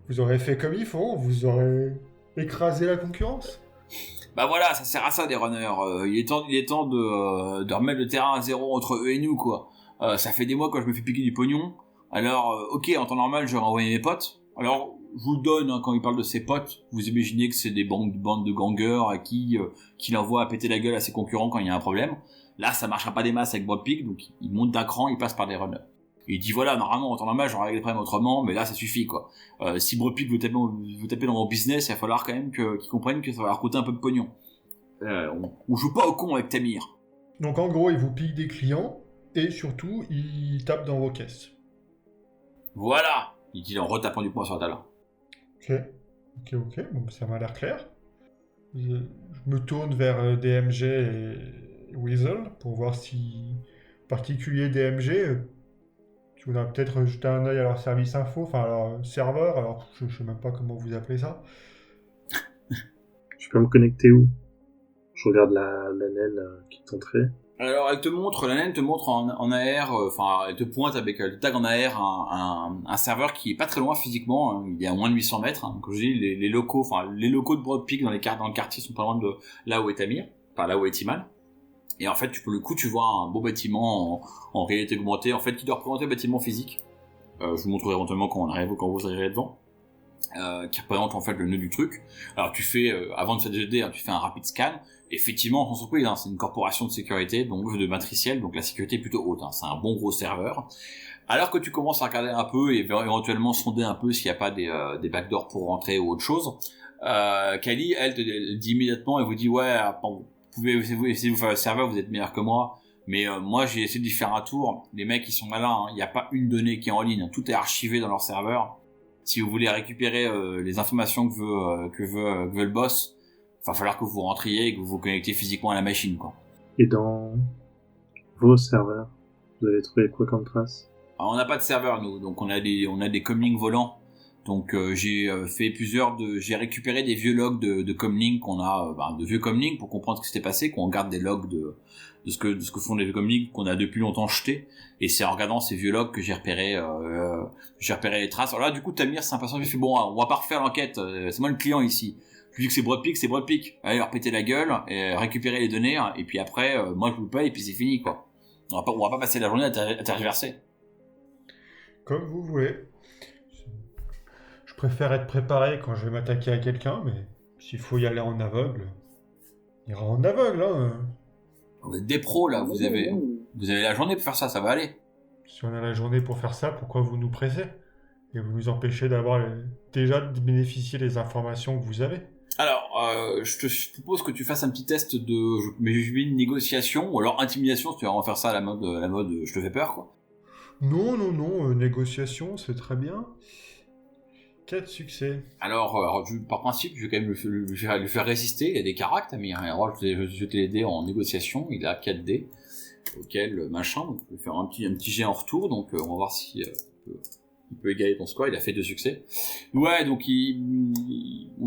Vous aurez fait comme ils font, vous aurez écrasé la concurrence. Bah voilà, ça sert à ça des runners. Il est temps de remettre le terrain à zéro entre eux et nous, quoi. Ça fait des mois que je me fais piquer du pognon. Alors, ok, en temps normal, j'aurais envoyé mes potes. Alors, je vous le donne, hein, quand il parle de ses potes, vous imaginez que c'est des bandes de gangers à qui l'envoie à péter la gueule à ses concurrents quand il y a un problème. Là, ça marchera pas des masses avec Broad Peak, donc il monte d'un cran, il passe par des runners. Et il dit voilà, normalement, en temps normal, j'aurais réglé le problème autrement, mais là, ça suffit, quoi. Si Broad Peak veut taper dans mon business, il va falloir quand même qu'ils comprennent que ça va leur coûter un peu de pognon. On joue pas au con avec Tamir. Donc en gros, il vous pique des clients, et surtout, il tape dans vos caisses. Voilà, il dit en retapant du poing sur la table. Ok, bon, ça m'a l'air clair. Je me tourne vers DMG et Weasel pour voir si, particulier DMG, tu voudrais peut-être jeter un œil à leur service info, enfin à leur serveur, alors je sais même pas comment vous appelez ça. Je peux me connecter où? Je regarde la naine qui tenterait. Alors la naine te montre en AR, elle te pointe avec le tag en AR un serveur qui est pas très loin physiquement, hein, il est à moins de 800 mètres, hein, comme je dis, les locaux de Broad Peak dans le quartier sont pas loin de là où est Tamir, là où est Timan. Et en fait, tu vois un beau bâtiment en réalité augmentée, en fait, qui doit représenter le bâtiment physique. Je vous montrerai éventuellement quand vous arriverez devant. Qui représente en fait le nœud du truc. Alors tu fais, avant de faire des GD, tu fais un rapide scan. Effectivement, sans surprise, hein, c'est une corporation de sécurité, donc de matriciel, donc la sécurité est plutôt haute. Hein, c'est un bon gros serveur. Alors que tu commences à regarder un peu et éventuellement sonder un peu s'il n'y a pas des backdoors pour rentrer ou autre chose, Kylie, elle dit immédiatement, elle vous dit ouais, vous pouvez essayer de vous faire le serveur, vous êtes meilleur que moi. Mais moi j'ai essayé d'y faire un tour. Les mecs ils sont malins, il n'y a pas une donnée qui est en ligne, tout est archivé dans leur serveur. Si vous voulez récupérer les informations que veut le boss, il va falloir que vous rentriez et que vous vous connectiez physiquement à la machine, quoi. Et dans vos serveurs, vous avez trouvé quoi comme trace? Alors, on n'a pas de serveur nous, donc on a des comlinks volants Donc j'ai récupéré des vieux logs de Comlink qu'on a, de vieux Comlink pour comprendre ce qui s'était passé, qu'on garde des logs de ce que font les vieux Comlink qu'on a depuis longtemps jetés. Et c'est en regardant ces vieux logs que j'ai repéré les traces. Alors là, du coup, Tamir c'est impatient, il fait bon, on va pas refaire l'enquête, c'est moi le client ici. Je lui dis que c'est Broad Peak. Allez leur péter la gueule, et récupérer les données, et puis après, moi je vous paye et puis c'est fini quoi. On va pas passer la journée à tergiverser. Comme vous voulez. Je préfère être préparé quand je vais m'attaquer à quelqu'un, mais s'il faut y aller en aveugle, il ira en aveugle, hein. Vous êtes des pros là, vous avez la journée pour faire ça, ça va aller. Si on a la journée pour faire ça, pourquoi vous nous pressez? Et vous nous empêchez d'avoir déjà de bénéficier des informations que vous avez. Alors, je te propose que tu fasses un petit test de négociation, ou alors intimidation, si tu vas en faire ça à la mode je te fais peur, quoi. Non, négociation, c'est très bien. 4 succès. Alors par principe, je vais quand même lui faire résister, il y a des caractères, mais alors, je t'ai aidé en négociation, il a 4 dés, auquel machin, donc je vais faire un petit jet en retour, donc on va voir si il peut égaler ton score, il a fait 2 succès. Ouais, donc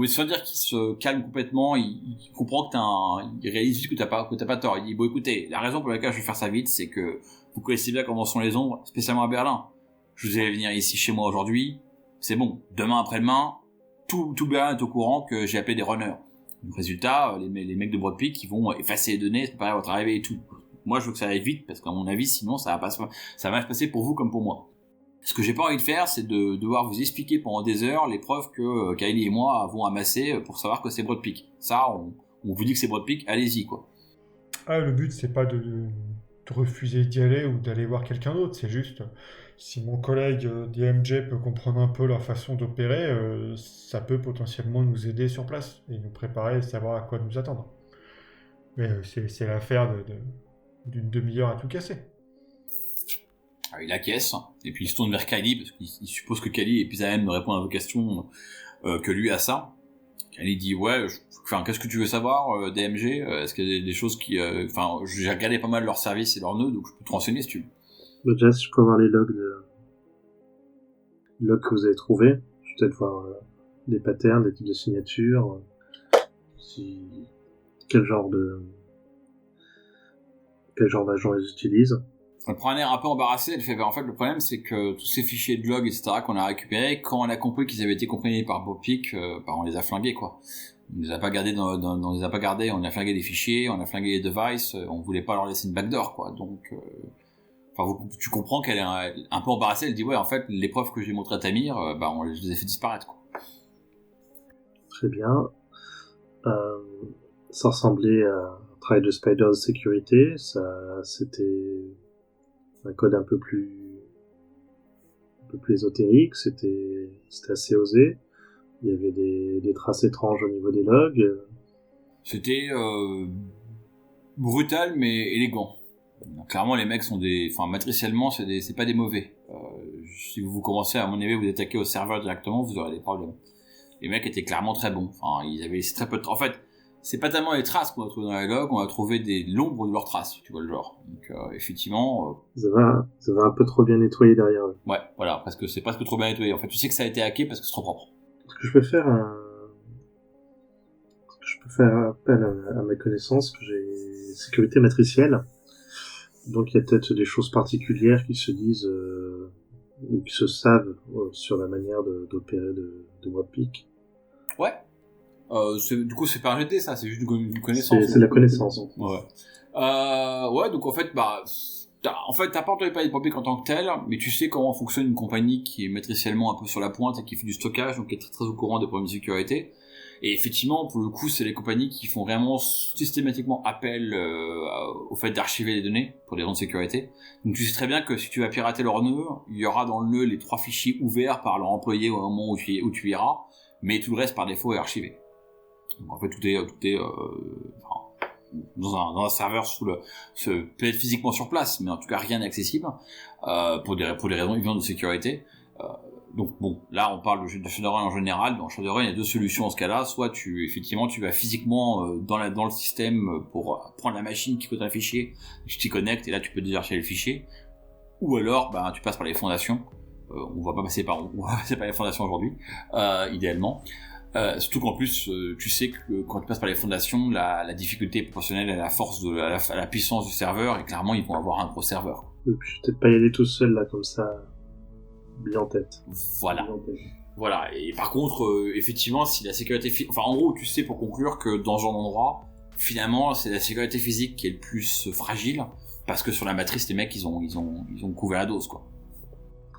sans dire qu'il se calme complètement, il comprend que il réalise vite que t'as pas tort. Il dit, bon écoutez, la raison pour laquelle je vais faire ça vite, c'est que vous connaissez bien comment sont les ombres, spécialement à Berlin. Je vous ai venir ici chez moi aujourd'hui, c'est bon, demain après-demain, tout Berlin est au courant que j'ai appelé des runners. Donc, résultat, les mecs de Broad Peak, ils vont effacer les données, préparer votre arrivée et tout. Moi, je veux que ça aille vite, parce qu'à mon avis, sinon, ça va mal se passer pour vous comme pour moi. Ce que j'ai pas envie de faire, c'est de devoir vous expliquer pendant des heures les preuves que Kylie et moi avons amassées pour savoir que c'est Broad Peak. Ça, on vous dit que c'est Broad Peak, allez-y, quoi. Ah, le but, c'est pas de refuser d'y aller ou d'aller voir quelqu'un d'autre, c'est juste, si mon collègue DMJ peut comprendre un peu leur façon d'opérer, ça peut potentiellement nous aider sur place et nous préparer et savoir à quoi nous attendre. Mais c'est l'affaire d'une demi-heure à tout casser. Alors, il acquiesce, et puis il se tourne vers Kylie, parce qu'il suppose que Kylie est plus à même de répondre à vos questions que lui à ça. Kylie dit, ouais, qu'est-ce que tu veux savoir, DMG? Est-ce qu'il y a des choses qui... j'ai regardé pas mal leurs services et leurs nœuds, donc je peux te renseigner si tu veux. Déjà, si je peux avoir les logs que vous avez trouvés, je vais peut-être voir des patterns, des types de signatures, quel genre d'agent ils utilisent. Elle prend un air un peu embarrassé, elle fait, en fait, le problème, c'est que tous ces fichiers de log, etc., qu'on a récupérés, quand on a compris qu'ils avaient été comprimés par Broad Peak, on les a flingués, quoi. On les a pas gardés on les a pas gardés, on a flingué des fichiers, on a flingué les devices, on voulait pas leur laisser une backdoor, quoi. Donc, tu comprends qu'elle est un peu embarrassée, elle dit, ouais, en fait, les preuves que j'ai montrées à Tamir, on les a fait disparaître, quoi. Très bien. Ça ressemblait à un travail de Spider de sécurité, c'était un code un peu plus ésotérique, c'était assez osé. Il y avait des traces étranges au niveau des logs. C'était brutal mais élégant. Donc, clairement, les mecs sont matriciellement, c'est pas des mauvais. Si vous commencez à mon avis vous attaquer au serveur directement, vous aurez des problèmes. Les mecs étaient clairement très bons. Ils avaient laissé très peu de... En fait, c'est pas tellement les traces qu'on a trouvées dans les logs, on a trouvé l'ombre de leurs traces, tu vois le genre. Donc effectivement... Vous avez un peu trop bien nettoyé derrière eux. Ouais, voilà, parce que c'est presque trop bien nettoyé. En fait, tu sais que ça a été hacké parce que c'est trop propre. Est-ce que je peux faire appel à ma connaissance, que j'ai sécurité matricielle. Donc il y a peut-être des choses particulières qui se disent ou qui se savent sur la manière d'opérer de Broad Peak. Ouais. Du coup, c'est pas un GT, ça, c'est juste une connaissance. C'est la connaissance. Ouais. Ouais, donc en fait, t'as pas entendu parler de Broad Peak en tant que tel, mais tu sais comment fonctionne une compagnie qui est matriciellement un peu sur la pointe et qui fait du stockage, donc qui est très, très au courant des problèmes de sécurité. Et effectivement, pour le coup, c'est les compagnies qui font vraiment systématiquement appel au fait d'archiver les données pour des raisons de sécurité. Donc tu sais très bien que si tu vas pirater leur nœud, il y aura dans le nœud les 3 fichiers ouverts par leur employé au moment où tu iras, mais tout le reste par défaut est archivé. Donc en fait, tout est dans un serveur peut être physiquement sur place, mais en tout cas rien n'est accessible pour des raisons évidentes de sécurité. Donc bon, là on parle de Shadowrun en général. Dans Shadowrun, il y a 2 solutions en ce cas-là. Soit tu vas physiquement dans le système pour prendre la machine qui contient un fichier, tu t'y connectes et là tu peux désarchiver le fichier. Ou alors tu passes par les fondations On va passer par les fondations aujourd'hui, idéalement. Surtout qu'en plus, tu sais que quand tu passes par les fondations, la difficulté est proportionnelle à la force à la puissance du serveur, et clairement, ils vont avoir un gros serveur. Et puis, je vais peut-être pas y aller tout seul, là, comme ça, bien en tête. Voilà. Voilà. Et par contre, effectivement, si la sécurité enfin, en gros, tu sais, pour conclure, que dans ce genre d'endroit, finalement, c'est la sécurité physique qui est le plus fragile, parce que sur la matrice, les mecs, ils ont couvert la dose, quoi.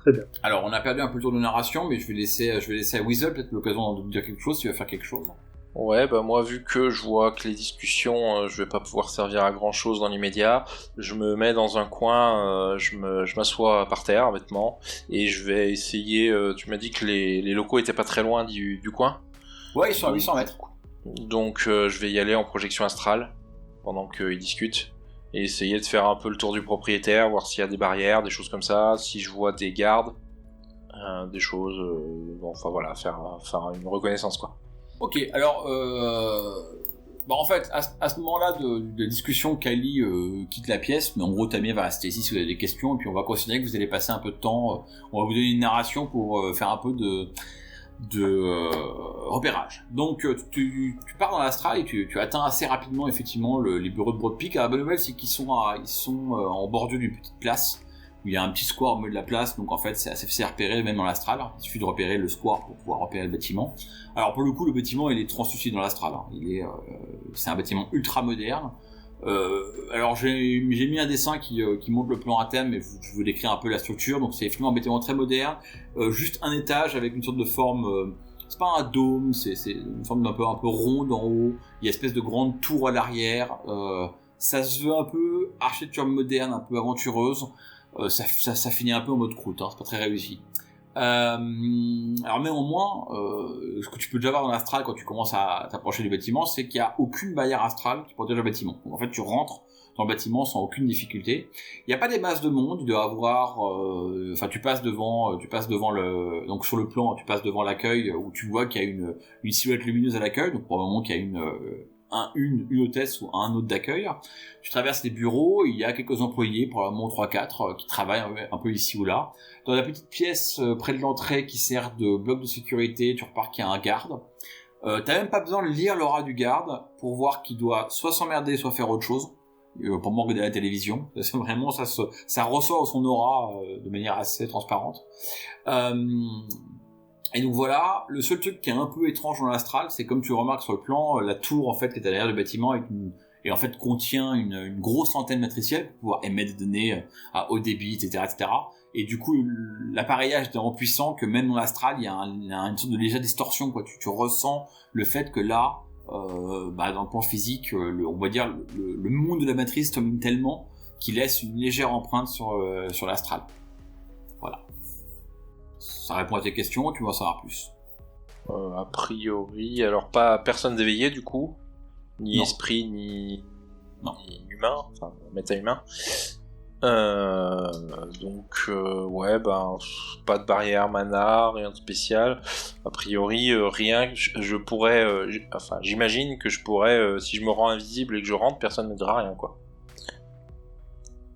Très bien. Alors, on a perdu un peu le tour de narration, mais je vais laisser à Weasel peut-être l'occasion de dire quelque chose, s'il va faire quelque chose. Ouais, bah moi, vu que je vois que les discussions, je vais pas pouvoir servir à grand chose dans l'immédiat, je me mets dans un coin, je m'assois par terre, bêtement, et je vais essayer, tu m'as dit que les locaux étaient pas très loin du coin? Ouais, ils sont à 800 mètres. Donc, je vais y aller en projection astrale, pendant qu'ils discutent, et essayer de faire un peu le tour du propriétaire, voir s'il y a des barrières, des choses comme ça, si je vois des gardes, des choses, bon, enfin voilà, faire une reconnaissance, quoi. Ok, alors, en fait, à ce moment-là de discussion, Kali quitte la pièce, mais en gros, Tamir va rester ici si vous avez des questions, et puis on va considérer que vous allez passer un peu de temps, on va vous donner une narration pour faire un peu de repérage. Donc, tu pars dans l'astral et tu atteins assez rapidement, effectivement, les bureaux de Broad Peak. La bonne nouvelle, c'est qu'ils sont en bordure d'une petite place, où il y a un petit square au milieu de la place, donc en fait c'est assez facile à repérer même dans l'astral. Il suffit de repérer le square pour pouvoir repérer le bâtiment. Alors pour le coup, le bâtiment il est translucide dans l'astral, c'est un bâtiment ultra moderne. Alors j'ai mis un dessin qui montre le plan à thème, mais je vous décrire un peu la structure. Donc c'est effectivement un bâtiment très moderne, juste un étage avec une sorte de forme, c'est pas un dôme, c'est une forme un peu ronde en haut, il y a une espèce de grande tour à l'arrière, ça se veut un peu architecture moderne, un peu aventureuse. Ça finit un peu en mode croûte, c'est pas très réussi. Alors néanmoins, ce que tu peux déjà voir dans l'astral quand tu commences à t'approcher du bâtiment, c'est qu'il n'y a aucune barrière astrale qui protège le bâtiment. Donc en fait, tu rentres dans le bâtiment sans aucune difficulté. Il n'y a pas des masses de monde, il doit avoir, tu passes devant donc sur le plan, tu passes devant l'accueil où tu vois qu'il y a une silhouette lumineuse à l'accueil, donc probablement qu'il y a une hôtesse ou un hôte d'accueil. Tu traverses les bureaux, il y a quelques employés, probablement 3-4, qui travaillent un peu ici ou là. Dans la petite pièce près de l'entrée qui sert de bloc de sécurité, tu repars qu'il y a un garde. T'as même pas besoin de lire l'aura du garde pour voir qu'il doit soit s'emmerder, soit faire autre chose, pour me regarder la télévision. C'est vraiment, ça ressort son aura de manière assez transparente. Et donc voilà, le seul truc qui est un peu étrange dans l'astral, c'est comme tu remarques sur le plan, la tour en fait qui est à l'arrière du bâtiment et en fait contient une grosse antenne matricielle pour pouvoir émettre des données à haut débit, etc., etc. Et du coup, l'appareillage est tellement puissant que même dans l'astral, il y a une sorte de légère distorsion, quoi. Tu ressens le fait que là, dans le plan physique, on va dire le monde de la matrice domine tellement qu'il laisse une légère empreinte sur l'astral. Voilà. Ça répond à tes questions, tu vas en savoir plus. A priori, alors personne d'éveillé du coup, ni non. Esprit, ni humain, enfin méta-humain. Donc ouais, pas de barrière mana, rien de spécial. A priori, rien. Je pourrais, j'imagine que je pourrais, si je me rends invisible et que je rentre, personne ne me dira rien, quoi.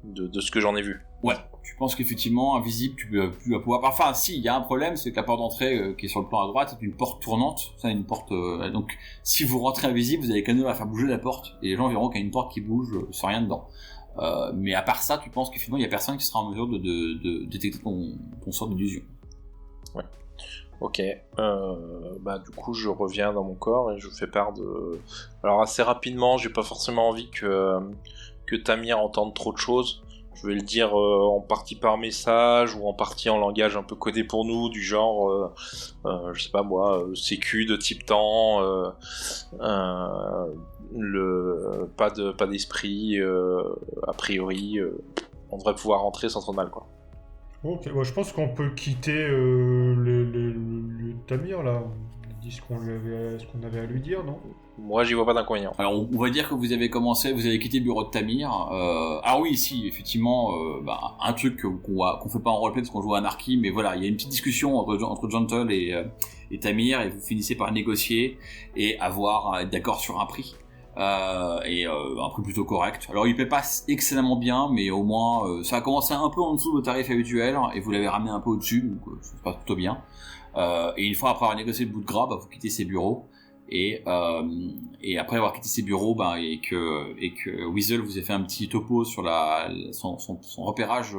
De ce que j'en ai vu. Ouais. Je pense qu'effectivement, invisible, tu vas pouvoir... Enfin, si, il y a un problème, c'est que la porte d'entrée qui est sur le plan à droite est une porte tournante. Ça, une porte... donc, si vous rentrez invisible, vous avez quand même à faire bouger la porte. Et les gens verront qu'il y a une porte qui bouge sans rien dedans. Mais à part ça, tu penses qu'effectivement, il y a personne qui sera en mesure de détecter ton sort d'illusion. Ouais. Ok. Du coup, je reviens dans mon corps et je fais part de... Alors, assez rapidement, j'ai pas forcément envie que Tamir entende trop de choses. Je vais le dire en partie par message ou en partie en langage un peu codé pour nous, du genre, je sais pas moi, sécu de type temps, pas d'esprit, a priori, on devrait pouvoir rentrer sans trop de mal, quoi. Ok, je pense qu'on peut quitter le Tamir là. On dit ce qu'on avait à lui dire, non ? Moi, j'y vois pas d'inconvénient. Alors, on va dire que vous avez quitté le bureau de Tamir. Ah oui, si, effectivement, un truc qu'on fait pas en roleplay parce qu'on joue à Anarchy, mais voilà, il y a une petite discussion entre Gentle et Tamir, et vous finissez par négocier et être d'accord sur un prix. et un prix plutôt correct. Alors il paie pas excellemment bien, mais au moins ça a commencé un peu en dessous de vos tarifs habituels et vous l'avez ramené un peu au-dessus, donc ça se passe plutôt bien. Et une fois après avoir négocié le bout de gras, vous quittez ses bureaux et après avoir quitté ses bureaux, et que Weasel vous a fait un petit topo sur son repérage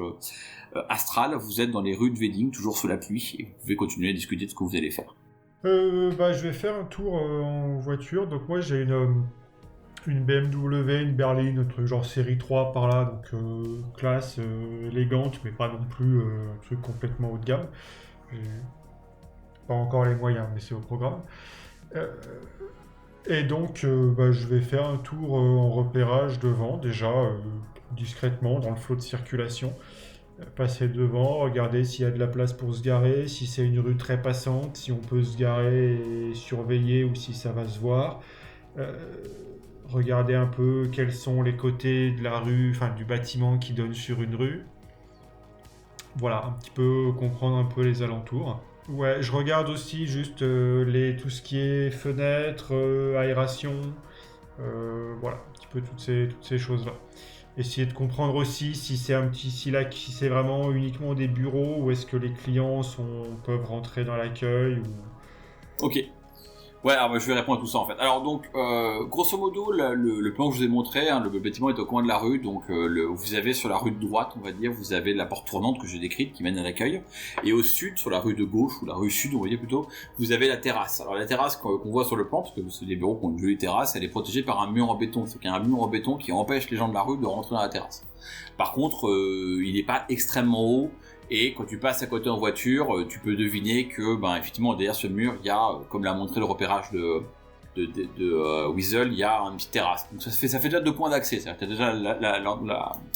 astral, vous êtes dans les rues de Wedding, toujours sous la pluie, et vous pouvez continuer à discuter de ce que vous allez faire. Je vais faire un tour en voiture. Donc moi j'ai une BMW, une berline, un truc genre série 3 par là, donc classe, élégante, mais pas non plus un truc complètement haut de gamme. J'ai pas encore les moyens, mais c'est au programme. Et donc je vais faire un tour en repérage devant, déjà discrètement dans le flot de circulation. Passer devant, regarder s'il y a de la place pour se garer, si c'est une rue très passante, si on peut se garer et surveiller ou si ça va se voir. Regarder un peu quels sont les côtés de la rue, enfin du bâtiment qui donne sur une rue. Voilà, un petit peu comprendre un peu les alentours. Ouais, je regarde aussi juste tout ce qui est fenêtres, aération, voilà, un petit peu toutes ces choses-là. Essayer de comprendre aussi si c'est vraiment uniquement des bureaux ou est-ce que les clients peuvent rentrer dans l'accueil ou... Ok. Ouais, alors je vais répondre à tout ça en fait. Alors donc, grosso modo, le plan que je vous ai montré, le bâtiment est au coin de la rue, donc vous avez sur la rue de droite, on va dire, vous avez la porte tournante que j'ai décrite qui mène à l'accueil, et au sud, sur la rue de gauche, ou la rue sud, on va dire plutôt, vous avez la terrasse. Alors la terrasse qu'on voit sur le plan, parce que c'est des bureaux qui ont une jolie terrasse, elle est protégée par un mur en béton, c'est qu'il y a un mur en béton qui empêche les gens de la rue de rentrer dans la terrasse. Par contre, il n'est pas extrêmement haut, et quand tu passes à côté en voiture, tu peux deviner que, effectivement, derrière ce mur, il y a, comme l'a montré le repérage de Weasel, il y a une petite terrasse. Donc ça fait déjà 2 points d'accès. C'est-à-dire que tu as déjà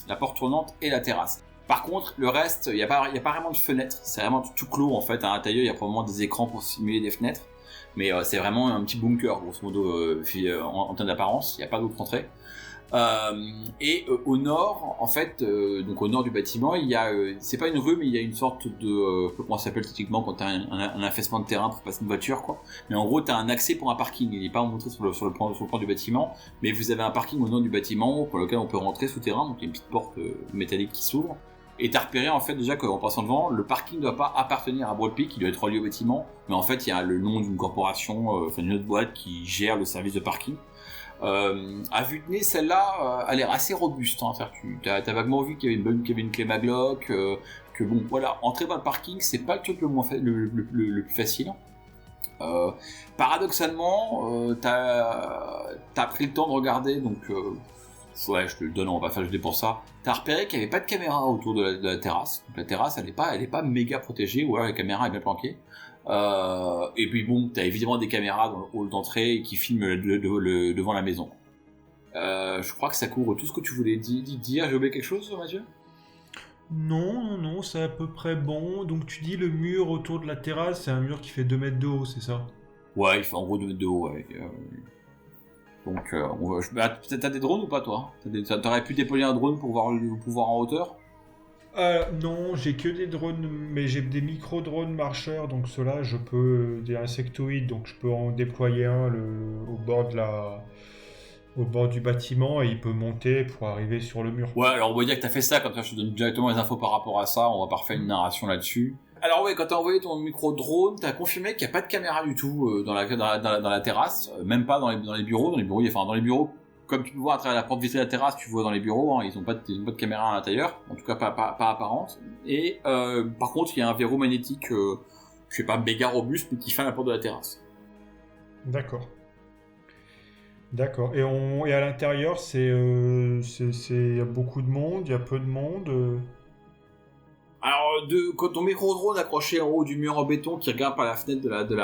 la porte tournante et la terrasse. Par contre, le reste, il y a pas vraiment de fenêtres. C'est vraiment tout clos, en fait. À l'intérieur, il y a probablement des écrans pour simuler des fenêtres. Mais c'est vraiment un petit bunker, grosso modo, en termes d'apparence. Il n'y a pas d'autre entrée. Et au nord, en fait, donc au nord du bâtiment, il y a, c'est pas une rue, mais il y a une sorte de, comment ça s'appelle typiquement quand t'as un affaissement de terrain pour passer une voiture, quoi. Mais en gros, t'as un accès pour un parking. Il n'est pas montré sur le plan du bâtiment, mais vous avez un parking au nord du bâtiment pour lequel on peut rentrer souterrain. Donc il y a une petite porte métallique qui s'ouvre. Et t'as repéré en fait déjà qu'en passant devant, le parking ne doit pas appartenir à Broad Peak, il doit être relié au bâtiment. Mais en fait, il y a le nom d'une corporation, d'une autre boîte qui gère le service de parking. À vue de nez, celle-là a l'air assez robuste. Hein. T'as vaguement vu qu'il y avait une clé Maglock, que bon, voilà, entrer dans le parking, c'est pas le truc le plus facile. Paradoxalement, t'as pris le temps de regarder, donc ouais, je te le donne, on va pas faire le dé pour ça. T'as repéré qu'il n'y avait pas de caméra autour de la terrasse. Donc la terrasse, elle est pas méga protégée, ou alors la caméra est bien planquée. Et puis bon, t'as évidemment des caméras dans le hall d'entrée qui filment devant la maison. Je crois que ça couvre tout ce que tu voulais dire. J'ai oublié quelque chose, Mathieu ? Non, c'est à peu près bon. Donc tu dis le mur autour de la terrasse, c'est un mur qui fait 2 mètres de haut, c'est ça ? Ouais, il fait en gros 2 mètres de haut, ouais. Donc, t'as des drones ou pas, toi ? T'aurais pu déployer un drone pour voir en hauteur ? Non, j'ai que des drones, mais j'ai des micro-drones marcheurs, donc ceux-là, des insectoïdes, donc je peux en déployer un au bord du bâtiment et il peut monter pour arriver sur le mur. Ouais, alors on va dire que t'as fait ça, comme ça je te donne directement les infos par rapport à ça, on va pas refaire une narration là-dessus. Alors ouais, quand t'as envoyé ton micro-drone, t'as confirmé qu'il n'y a pas de caméra du tout dans la terrasse, même pas dans les bureaux. Dans les bureaux, comme tu peux voir à travers la porte vitrée de la terrasse, tu vois dans les bureaux, hein, ils ont pas de caméra à l'intérieur, en tout cas pas apparente. Et par contre, il y a un verrou magnétique, je sais pas, méga robuste, mais qui ferme la porte de la terrasse. D'accord. Et à l'intérieur, il y a beaucoup de monde, il y a peu de monde. Alors, quand ton micro-drone accroché en haut du mur en béton qui regarde par la fenêtre de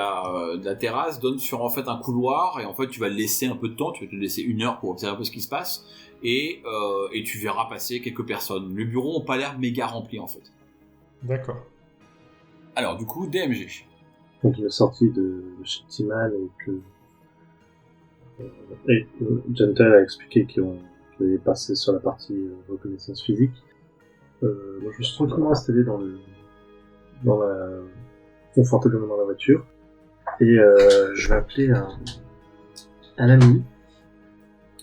la terrasse donne sur en fait un couloir, et en fait tu vas le laisser un peu de temps, tu vas te laisser 1 heure pour observer un peu ce qui se passe, et tu verras passer quelques personnes. Les bureaux ont pas l'air méga remplis en fait. D'accord. Alors du coup, DMG. Donc il est sorti de chez Timan et Gentle a expliqué qu'il est passé sur la partie reconnaissance physique. Moi, je me suis tranquillement installé confortablement dans la voiture, et je vais appeler un ami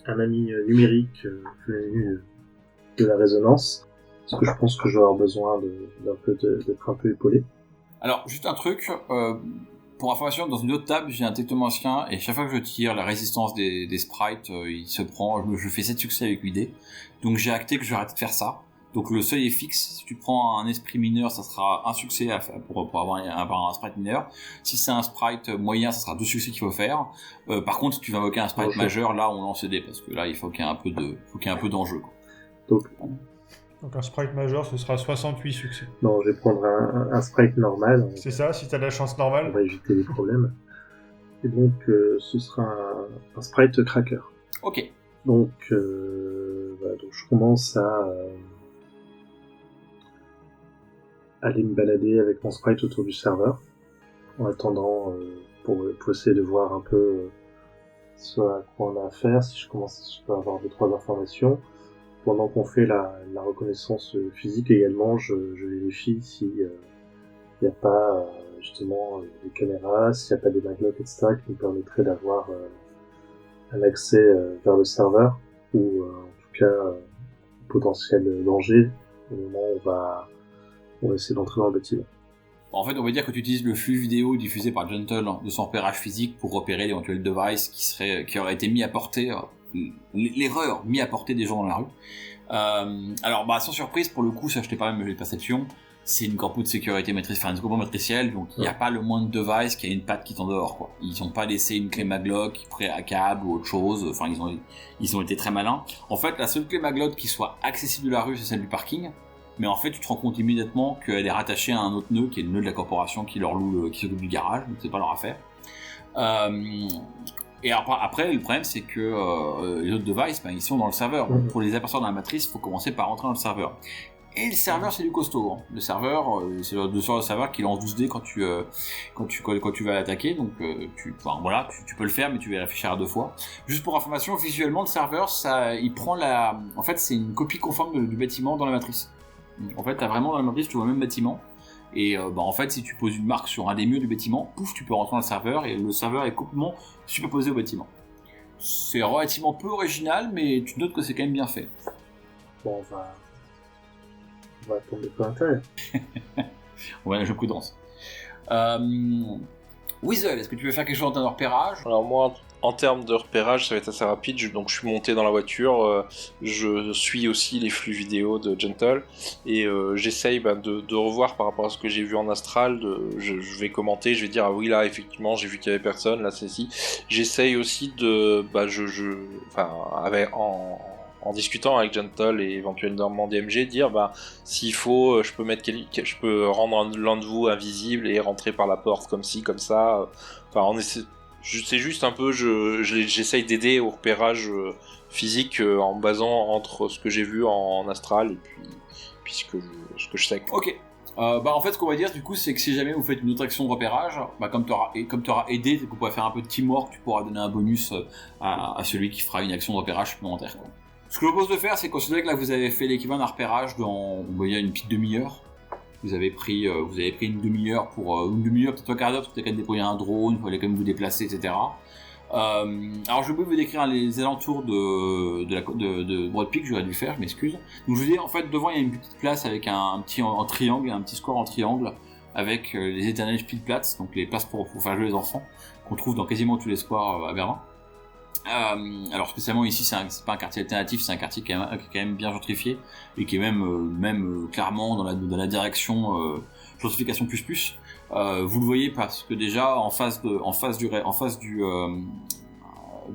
un ami numérique venu de la résonance. Parce que je pense que je vais avoir besoin d'être un peu épaulé. Alors, juste un truc, pour information, dans une autre table, j'ai un technomancien, et chaque fois que je tire la résistance des sprites, il se prend, je fais 7 succès avec UD, donc j'ai acté que je vais arrêter de faire ça. Donc le seuil est fixe, si tu prends un esprit mineur, ça sera un succès pour avoir un sprite mineur. Si c'est un sprite moyen, ça sera 2 succès qu'il faut faire. Par contre, si tu vas invoquer un sprite majeur, là on lance des, parce que là il faut qu'il y ait un peu d'enjeu, quoi. Donc un sprite majeur, ce sera 68 succès. Non, je vais prendre un sprite normal. C'est ça, si t'as de la chance normale. On va éviter les problèmes. Et donc, ce sera un sprite cracker. Ok. Donc, donc je commence à aller me balader avec mon sprite autour du serveur, en attendant pour essayer de voir un peu ce à quoi on a affaire, si je peux avoir 2-3 informations. Pendant qu'on fait la reconnaissance physique également, je vérifie s'il n'y a pas justement des caméras, s'il n'y a pas des maglocks, etc., qui nous permettraient d'avoir un accès vers le serveur, ou en tout cas potentiel danger au moment où on va essayer d'entrer dans le bâtiment. En fait, on va dire que tu utilises le flux vidéo diffusé par Gentle de son repérage physique pour repérer l'éventuel device qui aurait été mis à portée, l'erreur mis à portée des gens dans la rue. Alors, sans surprise, pour le coup, ça je t'ai pas même les perceptions, c'est une corpo de sécurité une corpo matricielle, donc il n'y a pas le moins de device qui a une patte qui est en dehors, quoi. Ils ont pas laissé une clé maglock pré-hackable ou autre chose, enfin ils ont été très malins. En fait, la seule clé maglock qui soit accessible de la rue, c'est celle du parking. Mais en fait, tu te rends compte immédiatement qu'elle est rattachée à un autre nœud, qui est le nœud de la corporation qui s'occupe du garage, donc c'est pas leur affaire. Et après, le problème, c'est que les autres devices, ils sont dans le serveur. Donc, pour les apercevoir dans la matrice, il faut commencer par rentrer dans le serveur. Et le serveur, c'est du costaud, hein. Le serveur, c'est le serveur qui lance 12 dés quand tu vas l'attaquer. Donc, tu peux le faire, mais tu vas y réfléchir à 2 fois. Juste pour information, visuellement, le serveur, il prend en fait, c'est une copie conforme du bâtiment dans la matrice. En fait, t'as vraiment dans la matrice, tu vois le même bâtiment. Et en fait, si tu poses une marque sur un des murs du bâtiment, pouf, tu peux rentrer dans le serveur et le serveur est complètement superposé au bâtiment. C'est relativement peu original, mais tu notes que c'est quand même bien fait. Bon, on va tomber peu l'intérieur. On va aller jouer prudence. Weasel, est-ce que tu veux faire quelque chose en termes de repérage ? Alors moi, en termes de repérage, ça va être assez rapide. Donc je suis monté dans la voiture, je suis aussi les flux vidéo de Gentle et j'essaye de revoir par rapport à ce que j'ai vu en astral. Je vais commenter, je vais dire ah oui là effectivement j'ai vu qu'il y avait personne, là c'est si. J'essaye aussi en discutant avec Gentle et éventuellement DMG, dire s'il faut, je peux rendre l'un de vous invisible et rentrer par la porte comme ci, comme ça. C'est juste un peu, j'essaye d'aider au repérage physique en basant entre ce que j'ai vu en astral et puis ce que je sais. Ok. En fait, ce qu'on va dire du coup, c'est que si jamais vous faites une autre action de repérage, comme tu auras aidé, vous pourrez faire un peu de teamwork, tu pourras donner un bonus à celui qui fera une action de repérage supplémentaire, quoi. Ce que je vous propose de faire, c'est considérer que là vous avez fait l'équivalent d'un repérage il y a une petite demi-heure. Vous avez pris une demi-heure peut-être un quart d'heure, parce que vous avez quand même déployé un drone, il fallait quand même vous déplacer, etc. Alors je vais vous décrire les alentours de Broad Peak, j'aurais dû le faire, je m'excuse. Donc je vous dis, en fait, devant il y a une petite place avec un petit en triangle, un petit score en triangle, avec les éternels Spielplatz, donc les places pour faire jouer les enfants, qu'on trouve dans quasiment tous les squares à Berlin. Alors spécialement ici, c'est pas un quartier alternatif, c'est un quartier qui est quand même bien gentrifié et qui est même clairement dans la direction gentrification plus. Vous le voyez parce que déjà en face de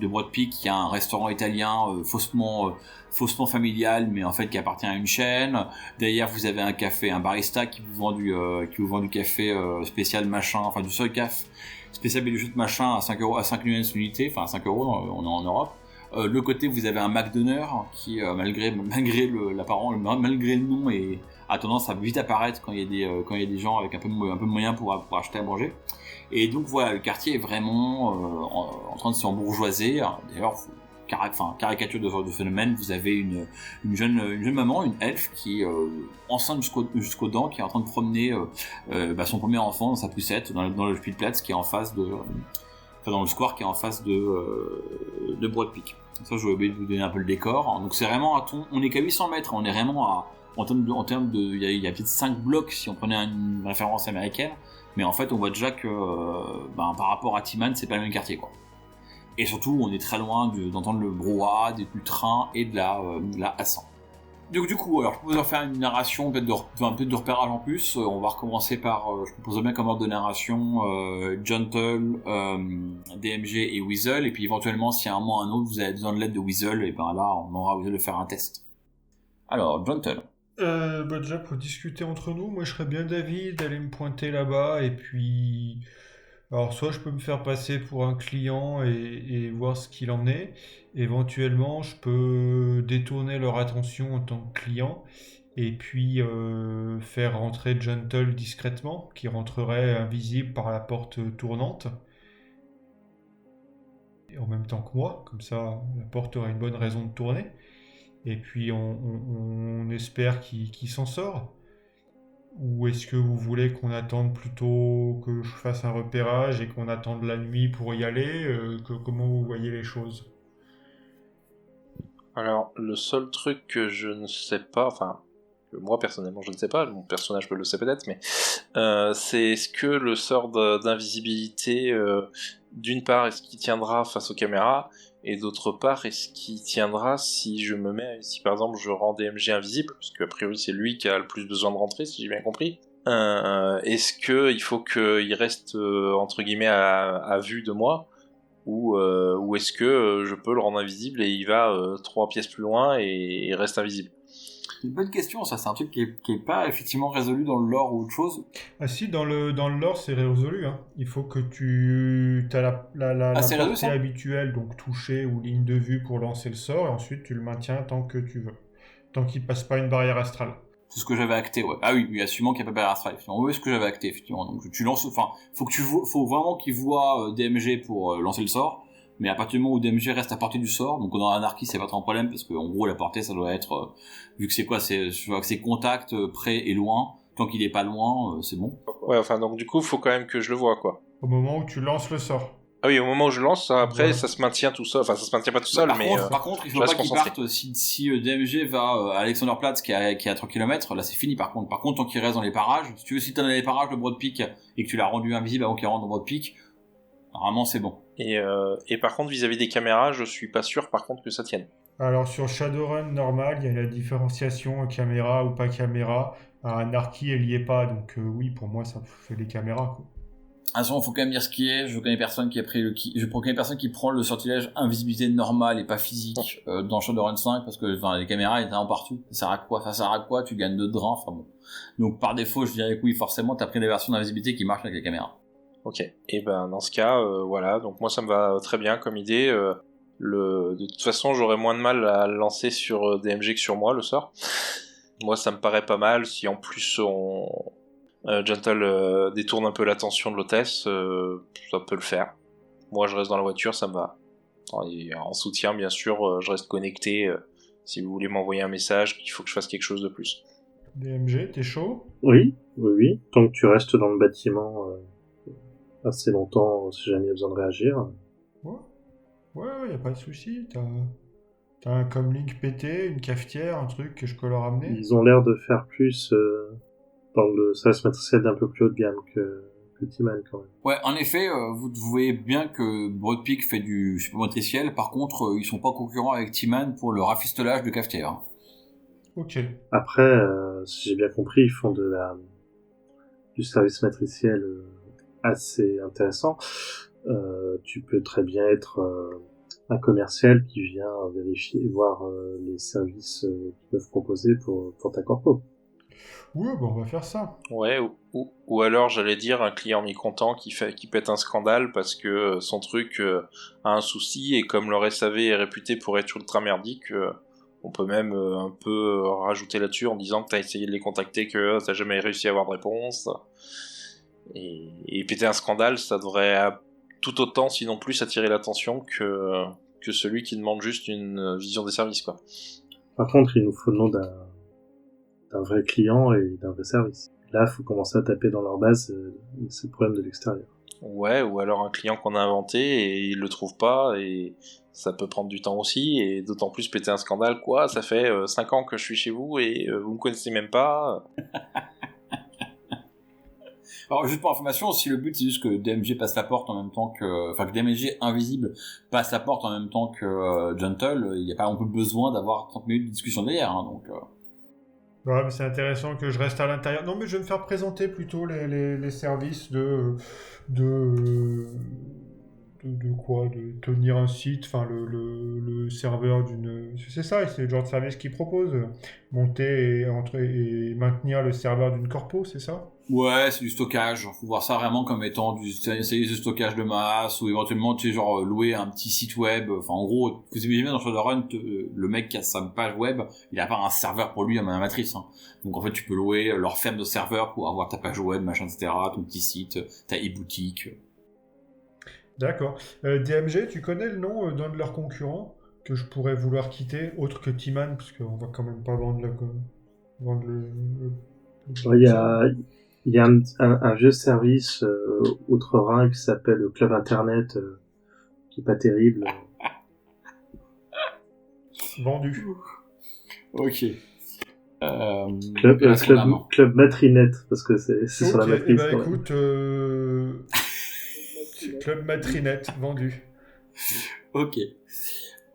Broad Peak, il y a un restaurant italien faussement familial, mais en fait qui appartient à une chaîne. Derrière, vous avez un barista qui vous vend du café spécial machin, enfin du soy caf spécial du jeu de machin à 5 nuances l'unité, enfin à 5 €, on est en Europe. De l'autre côté, vous avez un McDonald's qui, malgré le nom, a tendance à vite apparaître quand il y a des gens avec un peu de moyens pour acheter à manger. Et donc voilà, le quartier est vraiment en train de s'embourgeoiser. D'ailleurs, caricature de phénomène, vous avez une jeune maman, une elfe qui enceinte jusqu'aux dents, qui est en train de promener son premier enfant dans sa poussette dans le Spielplatz qui est en face enfin dans le square qui est en face de Broad Peak. Ça, je vais oublier de vous donner un peu le décor. Donc c'est vraiment à ton, on est qu'à 800 mètres, on est vraiment en termes de, il y a peut-être 5 blocs si on prenait une référence américaine, mais en fait on voit déjà que par rapport à Timan, c'est pas le même quartier quoi. Et surtout, on est très loin d'entendre le brouhaha du train et de la A100. Donc du coup, alors je peux vous faire une narration, peut-être un peu de repérage en plus. On va recommencer par, je propose bien comme ordre de narration, Gentle, DMG et Weasel, et puis éventuellement, s'il y a un moment ou un autre, vous avez besoin de l'aide de Weasel, et ben là, on aura Weasel de faire un test. Alors, Gentle. Déjà, pour discuter entre nous, moi je serais bien d'avis d'aller me pointer là-bas et puis. Alors, soit je peux me faire passer pour un client et voir ce qu'il en est. Éventuellement, je peux détourner leur attention en tant que client et puis faire rentrer Gentle discrètement, qui rentrerait invisible par la porte tournante. Et en même temps que moi, comme ça la porte aurait une bonne raison de tourner. Et puis on espère qu'il s'en sort. Ou est-ce que vous voulez qu'on attende plutôt que je fasse un repérage et qu'on attende la nuit pour y aller comment vous voyez les choses? Alors, le seul truc que je ne sais pas, enfin, que moi personnellement je ne sais pas, mon personnage le sait peut-être, mais c'est est-ce que le sort d'invisibilité, d'une part, est-ce qu'il tiendra face aux caméras, et d'autre part, est-ce qu'il tiendra si je me mets, si par exemple je rends DMG invisible, parce qu'a priori c'est lui qui a le plus besoin de rentrer, si j'ai bien compris. Est-ce que il faut qu'il reste entre guillemets à vue de moi, ou est-ce que je peux le rendre invisible et il va 3 pièces plus loin et reste invisible? C'est une bonne question, ça, c'est un truc qui est pas effectivement résolu dans le lore ou autre chose. Ah si, dans le lore, c'est résolu, hein. Il faut que tu as la C'est résolu, portée ça habituelle, donc toucher ou ligne de vue pour lancer le sort, et ensuite tu le maintiens tant que tu veux. Tant qu'il passe pas une barrière astrale. C'est ce que j'avais acté, ouais. Ah oui, assumant qu'il n'y a pas de barrière astrale, effectivement. Oui, c'est ce que j'avais acté, effectivement. Donc tu lances, enfin, faut vraiment qu'il voit DMG pour lancer le sort. Mais à partir du moment où DMG reste à portée du sort, donc dans l'anarchie c'est pas trop un problème parce que en gros la portée ça doit être, vu que c'est quoi, je vois que c'est contact, près et loin. Tant qu'il est pas loin, c'est bon. Ouais, enfin donc du coup faut quand même que je le vois quoi. Au moment où tu lances le sort. Ah oui, au moment où je lance, ça, après Ouais. ça se maintient tout seul, enfin ça se maintient pas tout seul, mais Par contre, il faut je reste pas qu'il concentré. parte si DMG va à Alexanderplatz qui est à 3 km, là c'est fini par contre. Par contre, tant qu'il reste dans les parages, si tu veux, si t'es dans les parages de Broad Peak et que tu l'as rendu invisible avant qu'il rentre dans Broad Peak, normalement c'est bon. Et par contre vis-à-vis des caméras, je suis pas sûr par contre que ça tienne. Alors sur Shadowrun normal, il y a la différenciation caméra ou pas caméra. À Anarchy, elle y est pas, donc oui, pour moi, ça fait les caméras, quoi. De toute façon, faut quand même dire ce qui est. Je connais personne qui a pris je connais personne qui prend le sortilège invisibilité normale et pas physique dans Shadowrun 5 parce que les caméras étaient partout. Ça sert à quoi? Tu gagnes 2 drains, enfin bon. Donc par défaut, je dirais que oui, forcément, t'as pris des versions d'invisibilité qui marchent avec les caméras. Ok. Et ben dans ce cas, voilà. Donc moi ça me va très bien comme idée. De toute façon, j'aurais moins de mal à le lancer sur DMG que sur moi le sort. Moi ça me paraît pas mal. Si en plus Gentle détourne un peu l'attention de l'hôtesse, ça peut le faire. Moi je reste dans la voiture, ça me va. Et en soutien bien sûr, je reste connecté. Si vous voulez m'envoyer un message, qu'il faut que je fasse quelque chose de plus. DMG, t'es chaud? Oui. Tant que tu restes dans le bâtiment assez longtemps, si jamais il y a besoin de réagir. Ouais, y a pas de souci. T'as un comlink pété, une cafetière, un truc que je peux leur amener? Ils ont l'air de faire plus dans le service matriciel d'un peu plus haut de gamme que Timan quand même. Ouais, en effet, vous voyez bien que Broad Peak fait du support matriciel. Par contre, ils sont pas concurrents avec T-Man pour le rafistolage de cafetière. Ok. Après, si j'ai bien compris, ils font du service matriciel assez intéressant. Tu peux très bien être un commercial qui vient vérifier, voir les services qu'ils peuvent proposer pour ta corpo. Ouais, on va faire ça. Ouais, ou alors j'allais dire un client mécontent qui pète un scandale parce que son truc a un souci, et comme leur SAV est réputé pour être ultra merdique, on peut même un peu rajouter là-dessus en disant que t'as essayé de les contacter, que t'as jamais réussi à avoir de réponse. Et péter un scandale, ça devrait tout autant, sinon plus, attirer l'attention que celui qui demande juste une vision des services, quoi. Par contre, il nous faut le nom d'un vrai client et d'un vrai service. Là, il faut commencer à taper dans leur base ces problèmes de l'extérieur. Ouais, ou alors un client qu'on a inventé et il le trouve pas, et ça peut prendre du temps aussi, et d'autant plus péter un scandale, quoi, ça fait 5 ans que je suis chez vous et vous me connaissez même pas. Alors, juste pour information, si le but c'est juste que DMG passe la porte en même temps que... Enfin, que DMG invisible passe la porte en même temps que Gentle, il n'y a pas non plus besoin d'avoir 30 minutes de discussion derrière, hein, donc... Ouais, mais c'est intéressant que je reste à l'intérieur. Non, mais je vais me faire présenter plutôt les services de quoi? De tenir un site, enfin le serveur d'une... C'est ça, c'est le genre de service qu'ils proposent. Monter et maintenir le serveur d'une corpo, c'est ça? Ouais, c'est du stockage. Faut voir ça vraiment comme étant du service de stockage de masse, ou éventuellement, tu sais, genre, louer un petit site web. Enfin, en gros, vous imaginez dans Shadowrun, le mec qui a sa page web, il a pas un serveur pour lui à ma matrice, hein. Donc, en fait, tu peux louer leur ferme de serveurs pour avoir ta page web, machin, etc., ton petit site, ta e-boutique. D'accord. DMG, tu connais le nom d'un de leurs concurrents que je pourrais vouloir quitter, autre que Timan, parce qu'on va quand même pas vendre Ouais, il y a un vieux service outre-Rhin qui s'appelle le Club Internet, qui est pas terrible. vendu. Ok. Club Matrinet, parce que c'est sur la Ok, matrice. eh ben quand même. écoute, Club Matrinet, vendu. Ok.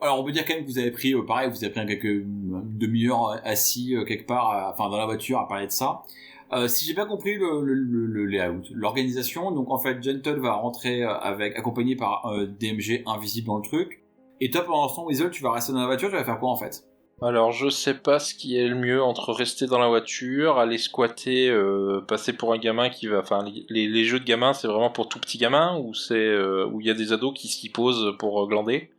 Alors, on peut dire quand même que vous avez pris, pareil, vous avez pris quelques demi-heures assis quelque part, enfin dans la voiture à parler de ça. Si j'ai bien compris le layout, l'organisation, donc en fait, Gentle va rentrer accompagné par DMG invisible dans le truc. Et toi, pendant ce temps, Weasel, tu vas rester dans la voiture, tu vas faire quoi en fait? Alors, je sais pas ce qui est le mieux entre rester dans la voiture, aller squatter, passer pour un gamin qui va... Enfin, les jeux de gamins, c'est vraiment pour tout petit gamin, ou c'est où il y a des ados qui s'y posent pour glander?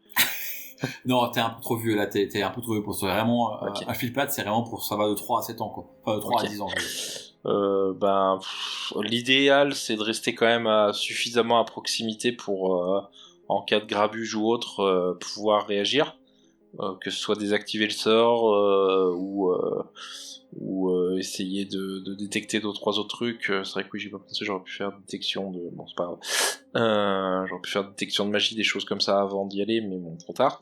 Non, t'es un peu trop vieux là, t'es un peu trop vieux pour ça. Vraiment, Ok. un fil-pad, c'est vraiment pour ça va de 3 à 7 ans, quoi. Enfin, de 3 Ok. à 10 ans. L'idéal, c'est de rester quand même suffisamment à proximité pour, en cas de grabuge ou autre, pouvoir réagir. Que ce soit désactiver le sort ou essayer de détecter 2-3 autres trucs. C'est vrai que oui, j'ai pas pensé, j'aurais pu faire détection de... Bon, c'est pas grave. J'aurais pu faire détection de magie, des choses comme ça avant d'y aller, mais bon, trop tard.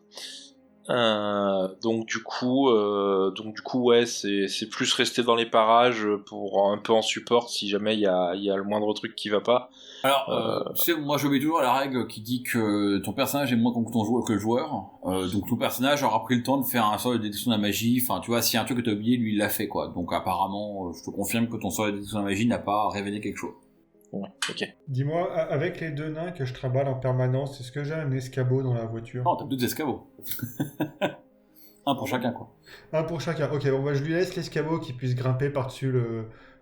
Donc du coup, ouais, c'est plus rester dans les parages pour un peu en support si jamais il y a le moindre truc qui va pas. Alors, tu sais, moi j'obéis toujours à la règle qui dit que ton personnage est moins con que le joueur. Donc ton personnage aura pris le temps de faire un sort de détection de la magie. Enfin, tu vois, s'il y a un truc que t'as oublié, lui il l'a fait, quoi. Donc apparemment, je te confirme que ton sort de détection de la magie n'a pas révélé quelque chose. Ouais, ok. Dis-moi, avec les deux nains que je traballe en permanence, est-ce que j'ai un escabeau dans la voiture? Non, t'as 2 escabeaux. Un pour chacun, quoi. Un pour chacun. Ok, bon, bah, je lui laisse l'escabeau qui puisse grimper par-dessus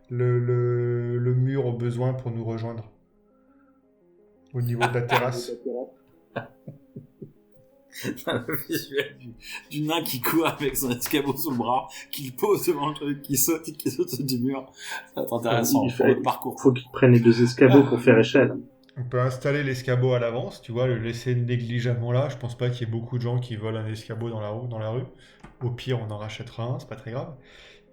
le mur au besoin pour nous rejoindre. Au niveau de la terrasse. Le visuel du nain qui court avec son escabeau sous le bras, qui le pose devant le truc, qui saute du mur. Ça va être intéressant pour le parcours. Faut qu'ils prennent les 2 escabeaux pour faire échelle. On peut installer l'escabeau à l'avance, tu vois, le laisser négligemment là. Je pense pas qu'il y ait beaucoup de gens qui volent un escabeau dans la rue. Au pire, on en rachètera un, c'est pas très grave.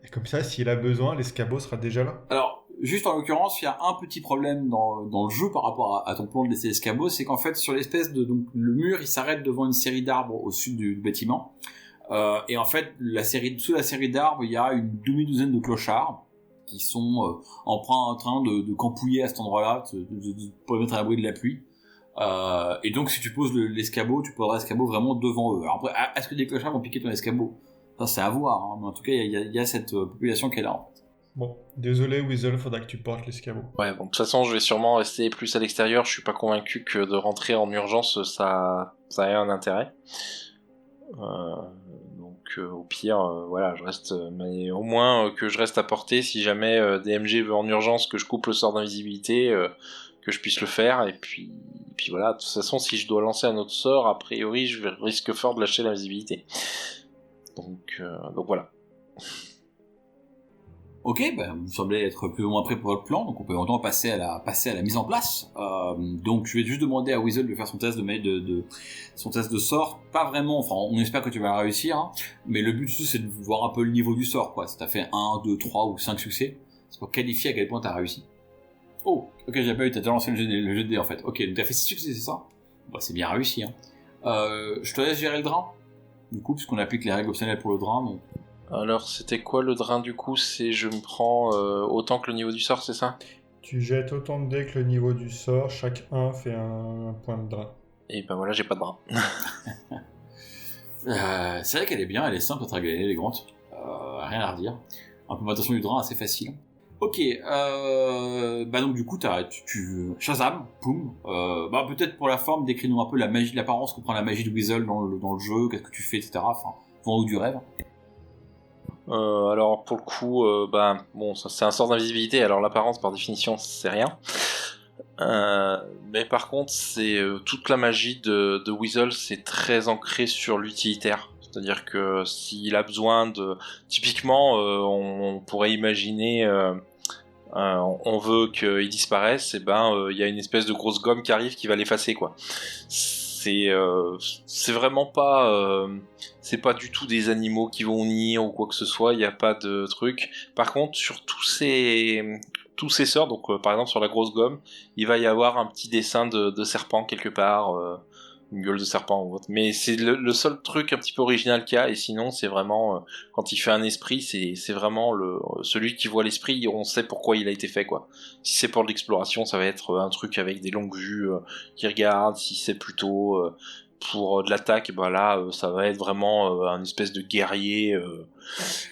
Et comme ça, s'il a besoin, l'escabeau sera déjà là. Alors, juste en l'occurrence, il y a un petit problème dans le jeu par rapport à ton plan de laisser l'escabeau, c'est qu'en fait, sur l'espèce de... Donc, le mur, il s'arrête devant une série d'arbres au sud du bâtiment. Et en fait, sous la série d'arbres, il y a une demi-douzaine de clochards qui sont en train de campouiller à cet endroit-là, pour les mettre à l'abri de la pluie. Et donc, si tu poses l'escabeau, tu poseras l'escabeau vraiment devant eux. Alors après, est-ce que des clochards vont piquer ton escabeau? Ça, c'est à voir, hein. Mais en tout cas, il y a cette population qui est là, en fait. Bon, désolé Weasel, faudra que tu portes l'escabeau. Ouais, bon, de toute façon, je vais sûrement rester plus à l'extérieur. Je suis pas convaincu que de rentrer en urgence, ça ait un intérêt. Donc, au pire, voilà, je reste, mais au moins que je reste à portée si jamais DMG veut en urgence que je coupe le sort d'invisibilité, que je puisse le faire. Et puis voilà. De toute façon, si je dois lancer un autre sort, a priori, je risque fort de lâcher l'invisibilité. Donc voilà. Ok, ben vous semblez être plus ou moins prêt pour votre plan, donc on peut maintenant passer à la mise en place. Donc je vais juste demander à Weasel de faire son test son test de sort. Pas vraiment, enfin on espère que tu vas réussir, hein, mais le but surtout c'est de voir un peu le niveau du sort, quoi. Si t'as fait 1, 2, 3 ou 5 succès, c'est pour qualifier à quel point t'as réussi. Oh, ok, j'ai pas eu, t'as déjà lancé le jet de dés en fait. Ok, donc t'as fait 6 succès, c'est ça? Bah, c'est bien réussi. Hein. Je te laisse gérer le drain, du coup, puisqu'on applique les règles optionnelles pour le drain. Donc... Alors, c'était quoi le drain du coup? C'est je me prends autant que le niveau du sort, c'est ça? Tu jettes autant de dés que le niveau du sort, chaque 1 fait un point de drain. Et ben voilà, j'ai pas de drain. C'est vrai qu'elle est bien, elle est simple à travailler, elle est élégante. Rien à redire. Implémentation du drain assez facile. Ok, bah donc du coup tu Shazam, poum. Bah peut-être pour la forme, décris-nous un peu la magie, l'apparence que prend la magie de Weasel dans le jeu, qu'est-ce que tu fais, etc. Enfin, ou du rêve. Alors pour le coup, bon, ça, c'est un sort d'invisibilité. Alors l'apparence par définition c'est rien. Mais par contre, c'est toute la magie de Weasel, c'est très ancré sur l'utilitaire. C'est-à-dire que s'il a besoin de, typiquement, on pourrait imaginer, on veut qu'il disparaisse, et il y a une espèce de grosse gomme qui arrive qui va l'effacer, quoi. C'est vraiment pas, c'est pas du tout des animaux qui vont nuire ou quoi que ce soit. Il n'y a pas de truc. Par contre, sur tous ces sorts, donc par exemple sur la grosse gomme, il va y avoir un petit dessin de serpent quelque part, une gueule de serpent ou autre. Mais c'est le seul truc un petit peu original qu'il y a, et sinon c'est vraiment, quand il fait un esprit, c'est vraiment celui qui voit l'esprit, on sait pourquoi il a été fait, quoi. Si c'est pour de l'exploration, ça va être un truc avec des longues vues qui regarde. Si c'est plutôt pour de l'attaque, là ça va être vraiment un espèce de guerrier,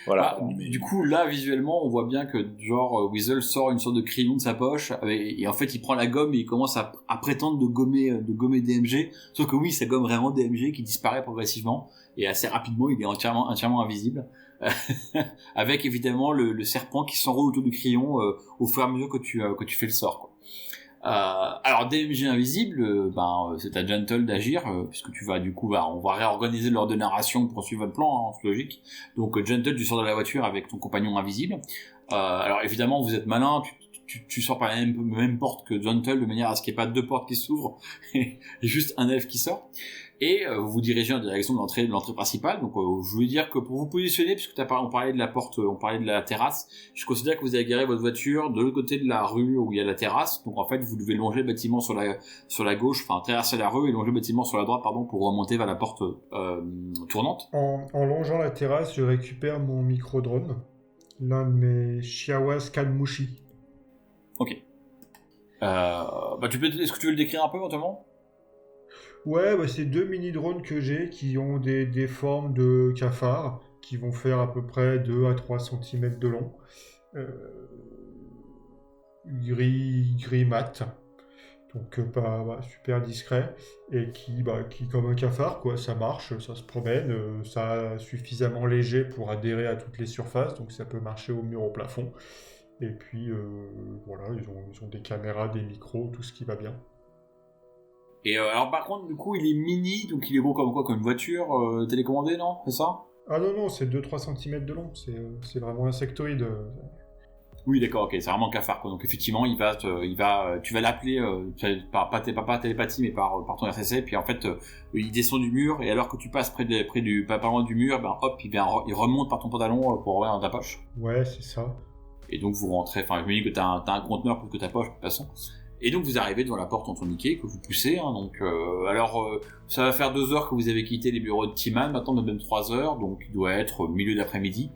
voilà. Du coup là visuellement on voit bien que genre Weasel sort une sorte de crayon de sa poche et en fait il prend la gomme et il commence à prétendre de gommer DMG, sauf que oui ça gomme vraiment DMG qui disparaît progressivement et assez rapidement, il est entièrement invisible. Avec évidemment le serpent qui s'enroule autour du crayon au fur et à mesure que tu fais le sort, quoi. Alors DMG invisible, c'est à Gentle d'agir, puisque tu vas du coup, on va réorganiser l'ordre de narration pour suivre votre plan, hein, c'est logique. Donc Gentle, tu sors de la voiture avec ton compagnon invisible. Alors évidemment, vous êtes malin, tu sors par la même porte que Gentle, de manière à ce qu'il n'y ait pas deux portes qui s'ouvrent et juste un elfe qui sort. Et vous vous dirigez en direction de l'entrée principale. Donc je voulais dire que pour vous positionner, puisque on parlait de la porte, on parlait de la terrasse, je considère que vous avez garé votre voiture de l'autre côté de la rue où il y a la terrasse. Donc en fait vous devez longer le bâtiment sur la gauche, enfin traverser la rue et longer le bâtiment sur la droite, pour remonter vers la porte tournante. En longeant la terrasse, je récupère mon micro-drone, l'un de mes Chiawas Kanmushi. Ok. Est-ce que tu veux le décrire un peu éventuellement ? Ouais, c'est 2 mini-drones que j'ai qui ont des formes de cafards qui vont faire à peu près 2 à 3 cm de long. Gris mat. Donc pas super discret. Et qui comme un cafard, quoi, ça marche, ça se promène, ça suffisamment léger pour adhérer à toutes les surfaces, donc ça peut marcher au mur, au plafond. Et puis voilà, ils ont des caméras, des micros, tout ce qui va bien. Et alors par contre, du coup, il est mini, donc il est gros comme quoi, comme une voiture télécommandée, non ? C'est ça ? Ah non, c'est 2-3 cm de long, c'est vraiment insectoïde. Oui, d'accord, ok, c'est vraiment cafard, quoi. Donc effectivement, tu vas l'appeler, pas télépathie, mais par ton RCC, puis en fait, il descend du mur, et alors que tu passes pas loin du mur, hop, il remonte par ton pantalon pour revenir dans ta poche. Ouais, c'est ça. Et donc vous rentrez, je me dis que t'as un conteneur plus que ta poche, de toute façon. Et donc vous arrivez devant la porte en tourniquet que vous poussez, hein, donc ça va faire 2 heures que vous avez quitté les bureaux de Timan, maintenant même 3 heures, donc il doit être milieu d'après-midi.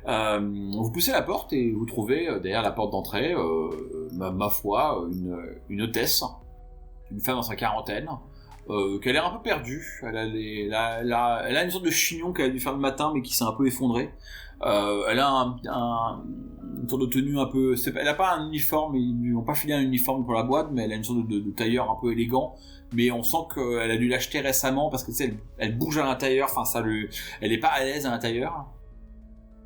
Vous poussez la porte et vous trouvez derrière la porte d'entrée, ma foi, une hôtesse, une femme dans sa quarantaine, qui a l'air un peu perdue. Elle a une sorte de chignon qu'elle a dû faire le matin mais qui s'est un peu effondré. Elle a une sorte de tenue un peu... Elle a pas un uniforme, ils lui ont pas filé un uniforme pour la boîte, mais elle a une sorte de tailleur un peu élégant, mais on sent qu'elle a dû l'acheter récemment parce que tu sais, elle bouge à l'intérieur, elle est pas à l'aise à l'intérieur.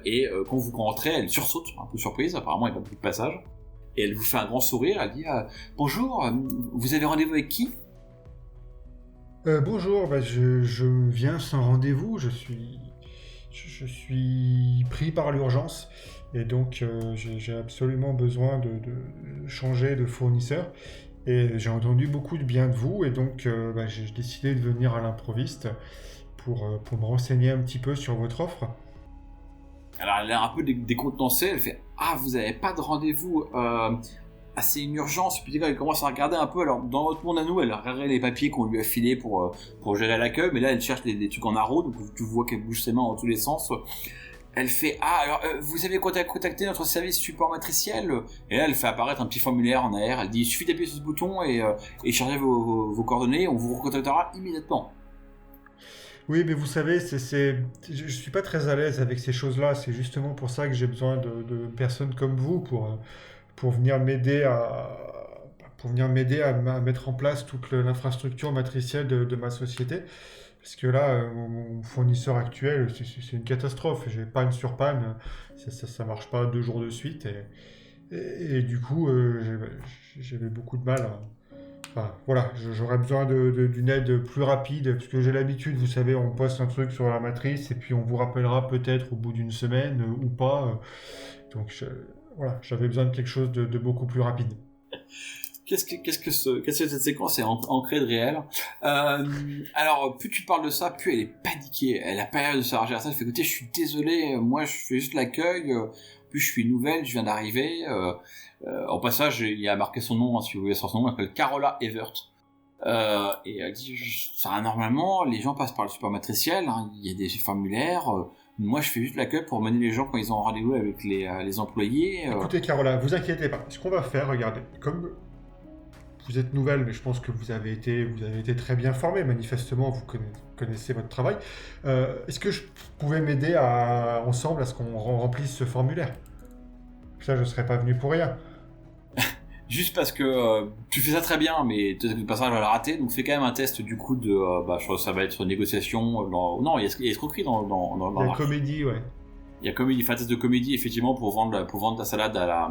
Et quand vous rentrez, elle sursaute, un peu surprise, apparemment il n'y a pas beaucoup de passage, et elle vous fait un grand sourire, elle dit bonjour, vous avez rendez-vous avec qui ? Bonjour, je viens sans rendez-vous, je suis pris par l'urgence et donc j'ai absolument besoin de changer de fournisseur et j'ai entendu beaucoup de bien de vous et donc j'ai décidé de venir à l'improviste pour me renseigner un petit peu sur votre offre. Alors elle est un peu décontenancée, elle fait « Ah, vous n'avez pas de rendez-vous c'est une urgence. Puis elle commence à regarder un peu. Alors dans notre monde à nous, elle regarderait les papiers qu'on lui a filés pour gérer l'accueil, mais là elle cherche des trucs en arrow, donc tu vois qu'elle bouge ses mains dans tous les sens. Elle fait vous avez contacté notre service support matriciel, et là elle fait apparaître un petit formulaire en arrière. Elle dit il suffit d'appuyer sur ce bouton et charger vos coordonnées, on vous recontactera immédiatement. Oui, mais vous savez, je suis pas très à l'aise avec ces choses-là. C'est justement pour ça que j'ai besoin de personnes comme vous pour venir m'aider à mettre en place toute l'infrastructure matricielle de ma société. Parce que là, mon fournisseur actuel, c'est une catastrophe. J'ai panne sur panne, ça marche pas 2 jours de suite. Et du coup, j'avais beaucoup de mal. Enfin, voilà, j'aurais besoin d'une aide plus rapide, parce que j'ai l'habitude, vous savez, on poste un truc sur la matrice, et puis on vous rappellera peut-être au bout d'une semaine, ou pas. Donc voilà, j'avais besoin de quelque chose de beaucoup plus rapide. Qu'est-ce que cette séquence est ancrée de réel. Alors, plus tu parles de ça, plus elle est paniquée. Elle a pas l'air de se ranger à ça. Elle fait écoutez, je suis désolé, moi je fais juste l'accueil. Plus je suis nouvelle, je viens d'arriver. Au passage, il y a marqué son nom, si vous voulez, sur son nom, elle s'appelle Carola Evert. Et elle dit ça, normalement, les gens passent par le support matriciel. Il y a des formulaires. Moi, je fais juste l'accueil pour mener les gens quand ils ont rendez-vous avec les employés. Écoutez, Carola, vous inquiétez pas. Ce qu'on va faire, regardez, comme vous êtes nouvelle, mais je pense que vous avez été très bien formée. Manifestement, vous connaissez votre travail. Est-ce que je pouvais m'aider ensemble à ce qu'on remplisse ce formulaire? Ça, je ne serais pas venu pour rien. Juste parce que tu fais ça très bien, mais le passage va le rater, donc fais quand même un test du coup de. Je crois que ça va être négociation. Non, il y a escroquerie dans il y a comédie, ouais. Il y a comédie, un test de comédie effectivement pour vendre ta salade à la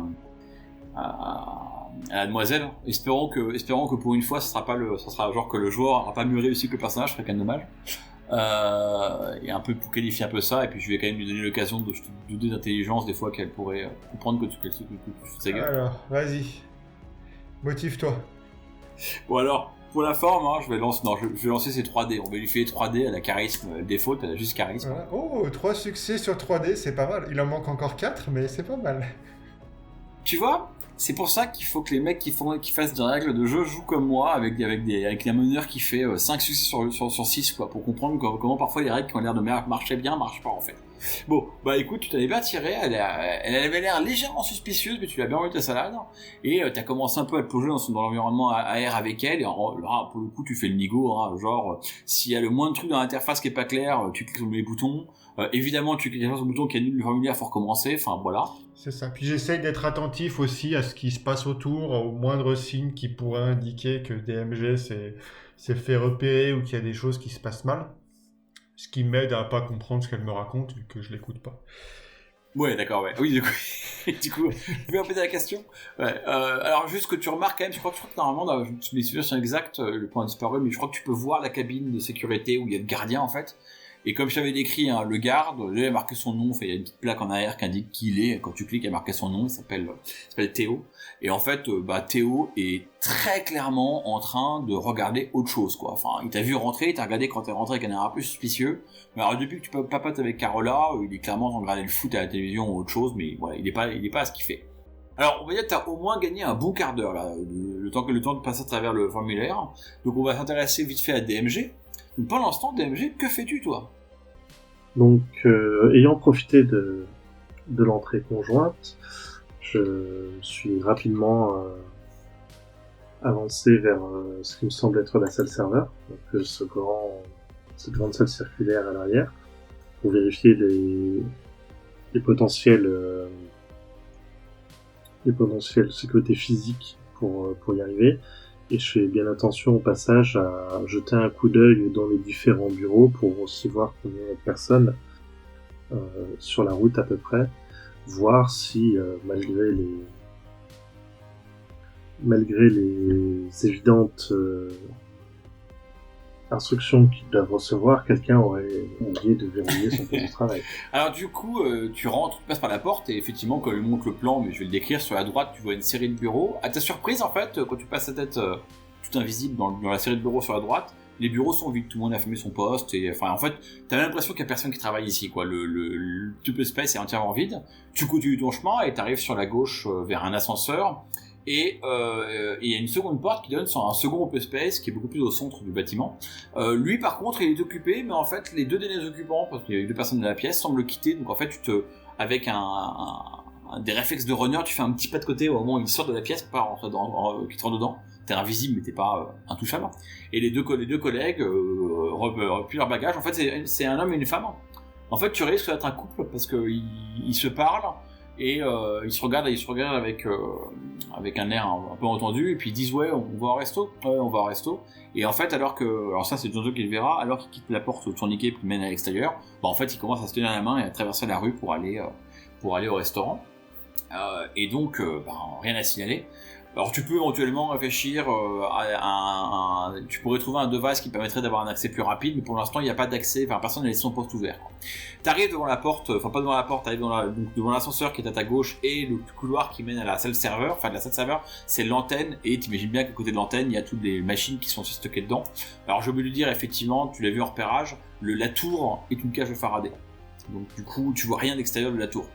demoiselle. Espérons que pour une fois, ça sera genre que le joueur n'aura pas mieux réussi que le personnage, ce serait quand même dommage. Et un peu pour qualifier un peu ça, et puis je vais quand même lui donner l'occasion de douter d'intelligence des fois qu'elle pourrait comprendre que tu fais sa gueule. Alors, vas-y. Motive-toi. Bon alors, pour la forme, je vais lancer ces 3D. On va lui faire 3D, elle a charisme, défaut, elle a juste charisme. Voilà. Oh, 3 succès sur 3D, c'est pas mal. Il en manque encore 4, mais c'est pas mal. Tu vois, c'est pour ça qu'il faut que les mecs qui fassent des règles de jeu jouent comme moi, avec un meneur qui fait 5 succès sur 6, quoi, pour comprendre comment parfois les règles qui ont l'air de marcher bien marchent pas en fait. Bon, bah écoute, tu t'en es bien tiré, elle avait l'air légèrement suspicieuse, mais tu l'as bien enlevé ta salade, et t'as commencé un peu à te plonger dans l'environnement AR avec elle, et là, pour le coup, tu fais le nigo, genre, s'il y a le moins de trucs dans l'interface qui est pas clair, tu cliques sur les boutons, évidemment, tu cliques sur le bouton qui annule le formulaire, faut recommencer, enfin voilà. C'est ça. Puis j'essaye d'être attentif aussi à ce qui se passe autour, au moindre signe qui pourrait indiquer que DMG s'est fait repérer ou qu'il y a des choses qui se passent mal. Ce qui m'aide à pas comprendre ce qu'elle me raconte vu que je l'écoute pas. Ouais, d'accord, ouais. Oui, du coup, je vais en poser la question. Ouais, alors juste que tu remarques quand même, je crois que normalement, mes souvenirs sont exacts, le point disparu, mais je crois que tu peux voir la cabine de sécurité où il y a le gardien en fait. Et comme je t'avais décrit, le garde, il a marqué son nom, il y a une petite plaque en arrière qui indique qui il est. Quand tu cliques, il a marqué son nom, il s'appelle Théo. Et en fait, Théo est très clairement en train de regarder autre chose, quoi. Enfin, il t'a vu rentrer, il t'a regardé quand t'es rentré avec un air un peu suspicieux. Mais alors, depuis que tu papotes avec Carola, il est clairement en train de regarder le foot à la télévision ou autre chose, mais voilà, il est pas à ce qu'il fait. Alors, on va dire que t'as au moins gagné un bon quart d'heure, là, le temps de passer à travers le formulaire. Donc, on va s'intéresser vite fait à DMG. Donc, pendant ce temps, DMG, que fais-tu, toi? Donc, ayant profité de l'entrée conjointe, je suis rapidement avancé vers ce qui me semble être la salle serveur, donc cette grande salle circulaire à l'arrière, pour vérifier les potentielles sécurités physiques pour y arriver. Et je fais bien attention au passage à jeter un coup d'œil dans les différents bureaux pour aussi voir combien il y a de personnes sur la route à peu près, voir si malgré les évidentes instructions qu'ils doivent recevoir, quelqu'un aurait oublié de verrouiller son poste de travail. Alors du coup, tu passes par la porte et effectivement, quand il montre le plan, mais je vais le décrire, sur la droite, tu vois une série de bureaux. À ta surprise, en fait, quand tu passes la tête tout invisible dans la série de bureaux sur la droite, les bureaux sont vides, tout le monde a fermé son poste, et enfin, en fait, t'as l'impression qu'il y a personne qui travaille ici, quoi. Le tube space est entièrement vide. Tu continues ton chemin et t'arrives sur la gauche vers un ascenseur. Et il y a une seconde porte qui donne sur un second open space qui est beaucoup plus au centre du bâtiment. Lui par contre il est occupé, mais en fait les deux derniers occupants, parce qu'il y a eu 2 personnes dans la pièce, semblent le quitter. Donc en fait avec des réflexes de runner, tu fais un petit pas de côté au moment où il sort de la pièce pour pas rentrer qu'il te rentre dedans. T'es invisible mais t'es pas intouchable. Et les deux collègues replient leur bagage. En fait c'est un homme et une femme. En fait tu risques d'être un couple parce qu'ils se parlent. Et ils se regardent avec un air un peu entendu, et puis ils disent ouais on va au resto, et en fait alors ça c'est Jonto qui le verra, alors qu'il quitte la porte au tourniquet qui mène à l'extérieur, en fait il commence à se tenir la main et à traverser la rue pour aller au restaurant, et donc rien à signaler. Alors tu peux éventuellement réfléchir tu pourrais trouver un device qui permettrait d'avoir un accès plus rapide, mais pour l'instant il n'y a pas d'accès, personne n'a laissé son poste ouvert. T'arrives devant la porte, pas devant la porte, t'arrives devant l'ascenseur qui est à ta gauche et le couloir qui mène à la salle serveur. Enfin, la salle serveur, c'est l'antenne, et t'imagines bien qu'à côté de l'antenne, il y a toutes les machines qui sont stockées dedans. Alors j'ai oublié de lui dire, effectivement, tu l'as vu en repérage, la tour est une cage de Faraday. Donc du coup, tu vois rien de l'extérieur de la tour.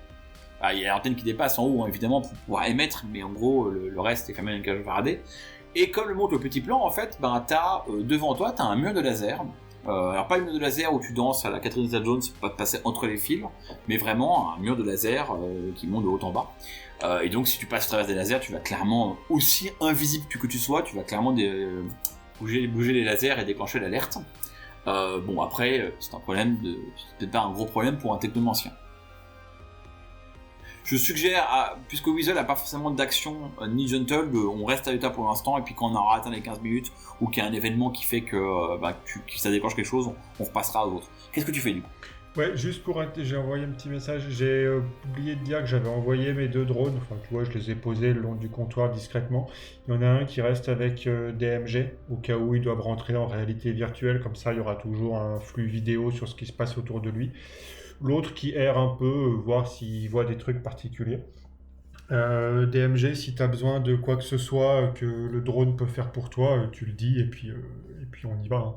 Il y a l'antenne qui dépasse en haut, évidemment, pour pouvoir émettre, mais en gros, le reste est quand même une cage de Faraday. Et comme le montre le petit plan, en fait, devant toi, t'as un mur de laser. Alors pas le mur de laser où tu danses à la Catherine Zeta-Jones pour pas te passer entre les fils, mais vraiment un mur de laser qui monte de haut en bas. Et donc si tu passes à travers des lasers, tu vas clairement, aussi invisible que tu sois, tu vas clairement bouger les lasers et déclencher l'alerte. Après, c'est peut-être pas un gros problème pour un technomancien. Je suggère, puisque Weasel n'a pas forcément d'action ni gentle, on reste à l'état pour l'instant, et puis quand on aura atteint les 15 minutes, ou qu'il y a un événement qui fait que ça déclenche quelque chose, on repassera aux autres. Qu'est-ce que tu fais du coup ? Ouais, juste j'ai envoyé un petit message. J'ai oublié de dire que j'avais envoyé mes 2 drones. Enfin, tu vois, je les ai posés le long du comptoir discrètement. Il y en a un qui reste avec DMG, au cas où ils doivent rentrer en réalité virtuelle. Comme ça, il y aura toujours un flux vidéo sur ce qui se passe autour de lui. L'autre qui erre un peu, voir s'il voit des trucs particuliers. DMG, si tu as besoin de quoi que ce soit que le drone peut faire pour toi, tu le dis, et puis on y va. Hein.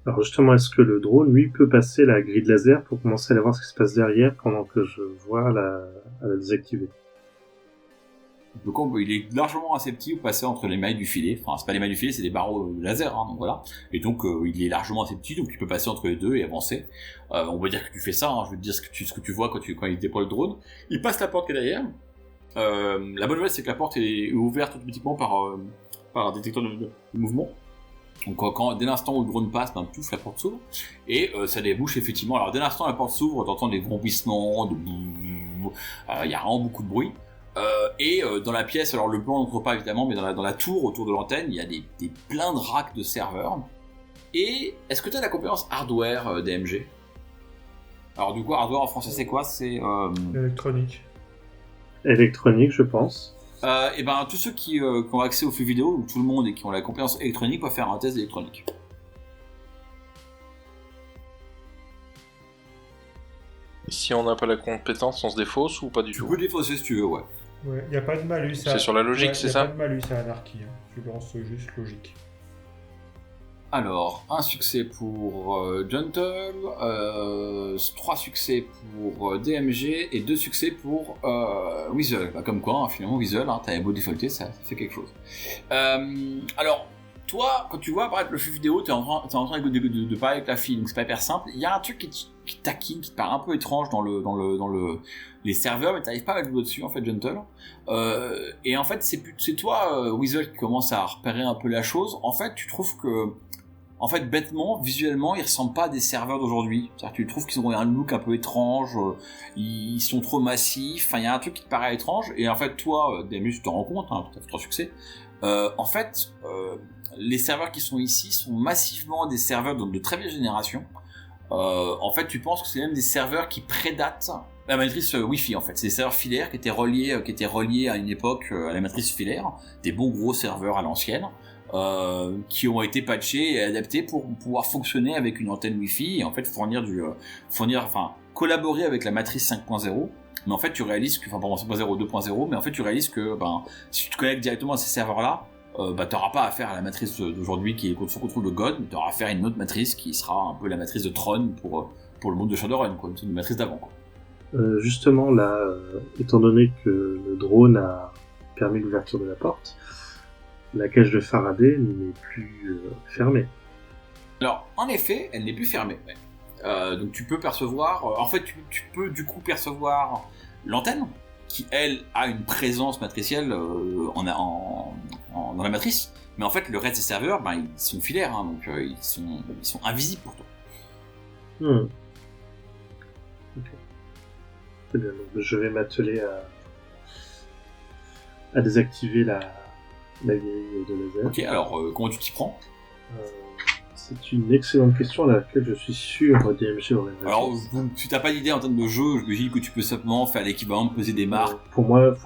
Alors justement, est-ce que le drone, lui, peut passer la grille de laser pour commencer à aller voir ce qui se passe derrière pendant que je vois à la désactiver? Donc il est largement assez petit pour passer entre les mailles du filet. Enfin, c'est pas les mailles du filet, c'est des barreaux laser, donc voilà. Et donc il est largement assez petit, donc tu peux passer entre les deux et avancer. On va dire que tu fais ça, je veux te dire ce que tu vois quand il déploie le drone. Il passe la porte qui est derrière. La bonne nouvelle, c'est que la porte est ouverte automatiquement par un détecteur de mouvement. Donc dès l'instant où le drone passe, pouf, la porte s'ouvre, et ça débouche effectivement. Alors dès l'instant où la porte s'ouvre, t'entends des vrombissements, il y a vraiment beaucoup de bruit. Et dans la pièce, alors le plan n'entre pas évidemment, mais dans la tour autour de l'antenne, il y a des plein de racks de serveurs. Et est-ce que tu as la compétence hardware DMG ? Alors du coup, hardware en français c'est quoi ? C'est électronique. Électronique, je pense. Et tous ceux qui ont accès aux flux vidéo, ou tout le monde et qui ont la compétence électronique, peuvent faire un test d'électronique. Si on n'a pas la compétence, on se défausse ou pas du tout ? Tu peux défausser si tu veux, ouais. Ouais, il n'y a pas de malus. C'est sur la logique, c'est ça ? Il n'y a pas de malus à Anarchy. Tu lances juste logique. Alors, un succès pour Gentle, 3 succès pour DMG et 2 succès pour Weasel. Comme quoi, finalement, Weasel, t'as beau défaulter, ça fait quelque chose. Alors, toi, quand tu vois apparaître le flux vidéo, t'es en train de parler avec la fille, donc c'est pas hyper simple. Il y a un truc qui taquine, qui te paraît un peu étrange dans les serveurs, mais t'arrives pas à jouer dessus, en fait, Gentle. Et en fait, c'est toi, Weasel, qui commence à repérer un peu la chose. En fait, tu trouves que en fait, bêtement, visuellement, ils ressemblent pas à des serveurs d'aujourd'hui. C'est-à-dire que tu trouves qu'ils ont un look un peu étrange, ils sont trop massifs, il y a un truc qui te paraît étrange, et en fait, toi, Demus, tu t'en rends compte, tu as fait 3 succès. En fait, les serveurs qui sont ici sont massivement des serveurs de très vieille génération. En fait, tu penses que c'est même des serveurs qui prédatent la matrice Wi-Fi, en fait. C'est des serveurs filaires qui étaient reliés à une époque à la matrice filaire, des bons gros serveurs à l'ancienne. Qui ont été patchés et adaptés pour pouvoir fonctionner avec une antenne Wi-Fi et en fait collaborer avec la matrice 5.0. Mais en fait, tu réalises que, 5.0, 2.0, mais en fait, tu réalises que, si tu te connectes directement à ces serveurs-là, t'auras pas affaire à la matrice d'aujourd'hui qui est sous contrôle de God, mais t'auras affaire à une autre matrice qui sera un peu la matrice de Tron pour le monde de Shadowrun, quoi, une matrice d'avant, quoi. Justement, là, étant donné que le drone a permis l'ouverture de la porte. La cage de Faraday n'est plus fermée. Alors, en effet, elle n'est plus fermée. Ouais. Donc tu peux percevoir... en fait, tu peux du coup percevoir l'antenne, qui, elle, a une présence matricielle dans la matrice. Mais en fait, le reste des serveurs, ils sont filaires, hein, donc ils sont invisibles pour toi. Ok. Très bien, donc je vais m'atteler à désactiver la grille de laser. Ok, alors comment tu t'y prends ? C'est une excellente question à laquelle je suis sûr DMG aurait une réponse. Alors, si t'as pas d'idée en termes de jeu, je me dis que tu peux simplement faire l'équivalent de peser des marques. Pour moi,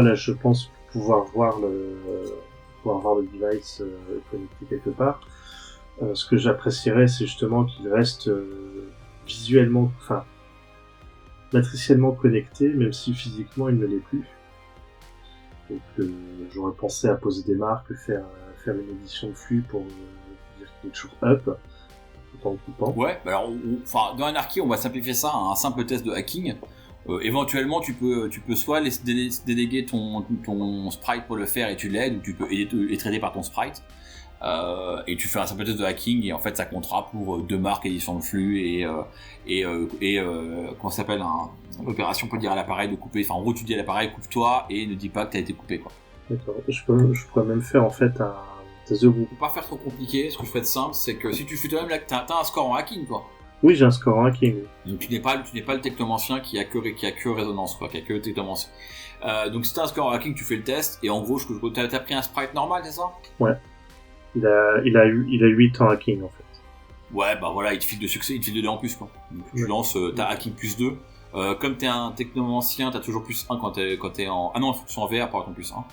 là, je pense pouvoir voir le device connecté quelque part. Ce que j'apprécierais, c'est justement qu'il reste matriciellement connecté, même si physiquement il ne l'est plus. Donc, j'aurais pensé à poser des marques, faire une édition de flux pour dire qu'il est toujours up, tout en coupant. Ouais, alors, dans Anarchy, on va simplifier ça à un simple test de hacking. Éventuellement, tu peux soit déléguer ton sprite pour le faire et tu l'aides, ou tu peux être aidé par ton sprite. Et tu fais un simple test de hacking et en fait ça comptera pour 2 marques édition de flux et comment ça s'appelle l'opération pour dire à l'appareil de couper. Enfin, en gros, tu dis à l'appareil coupe-toi et ne dis pas que t'as été coupé, quoi. D'accord. Je pourrais même faire en fait un test de groupe. Faut pas faire trop compliqué. Ce que je ferais de simple, c'est que si tu fais toi-même là, t'as un score en hacking, toi. Oui, j'ai un score en hacking. Donc tu n'es pas le technomancien qui a que résonance, quoi, qui a que technomancien. Donc si t'as un score en hacking, tu fais le test et en gros, t'as pris un sprite normal, c'est ça? Ouais. Il a 8 en hacking en fait. Ouais, bah voilà, il te file de succès, il te file de 2 en plus, quoi. Donc tu lances ta hacking plus 2. Comme t'es un technomancien, t'as toujours plus 1 quand t'es en... Ah non, ils sont en VR par contre plus 1.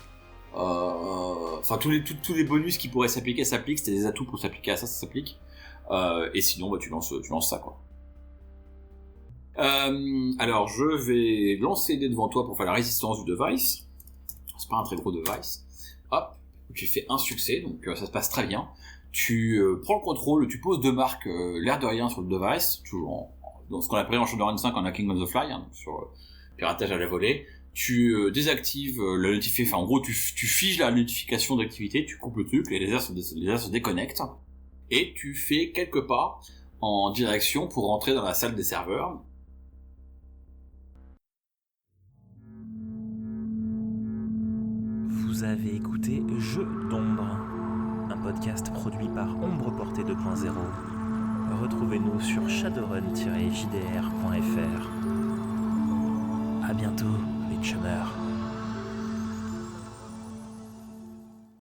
Enfin, tous les bonus qui pourraient s'appliquer s'appliquent, c'était des atouts pour s'appliquer à ça s'applique. Et sinon, bah tu lances ça, quoi. Alors, je vais lancer les dés devant toi pour faire la résistance du device. C'est pas un très gros device. Hop. Tu fais un succès, donc ça se passe très bien. Tu prends le contrôle, tu poses 2 marques l'air de rien sur le device, toujours dans ce qu'on appelle en Shadowrun 5 en hacking on the fly, hein, donc sur piratage à la volée. Tu désactives la notification, enfin en gros tu figes la notification d'activité, tu coupes le truc, les lasers se déconnectent, et tu fais quelques pas en direction pour rentrer dans la salle des serveurs. Vous avez écouté Jeux d'ombre, un podcast produit par Ombre Portée 2.0. Retrouvez-nous sur shadowrun-jdr.fr.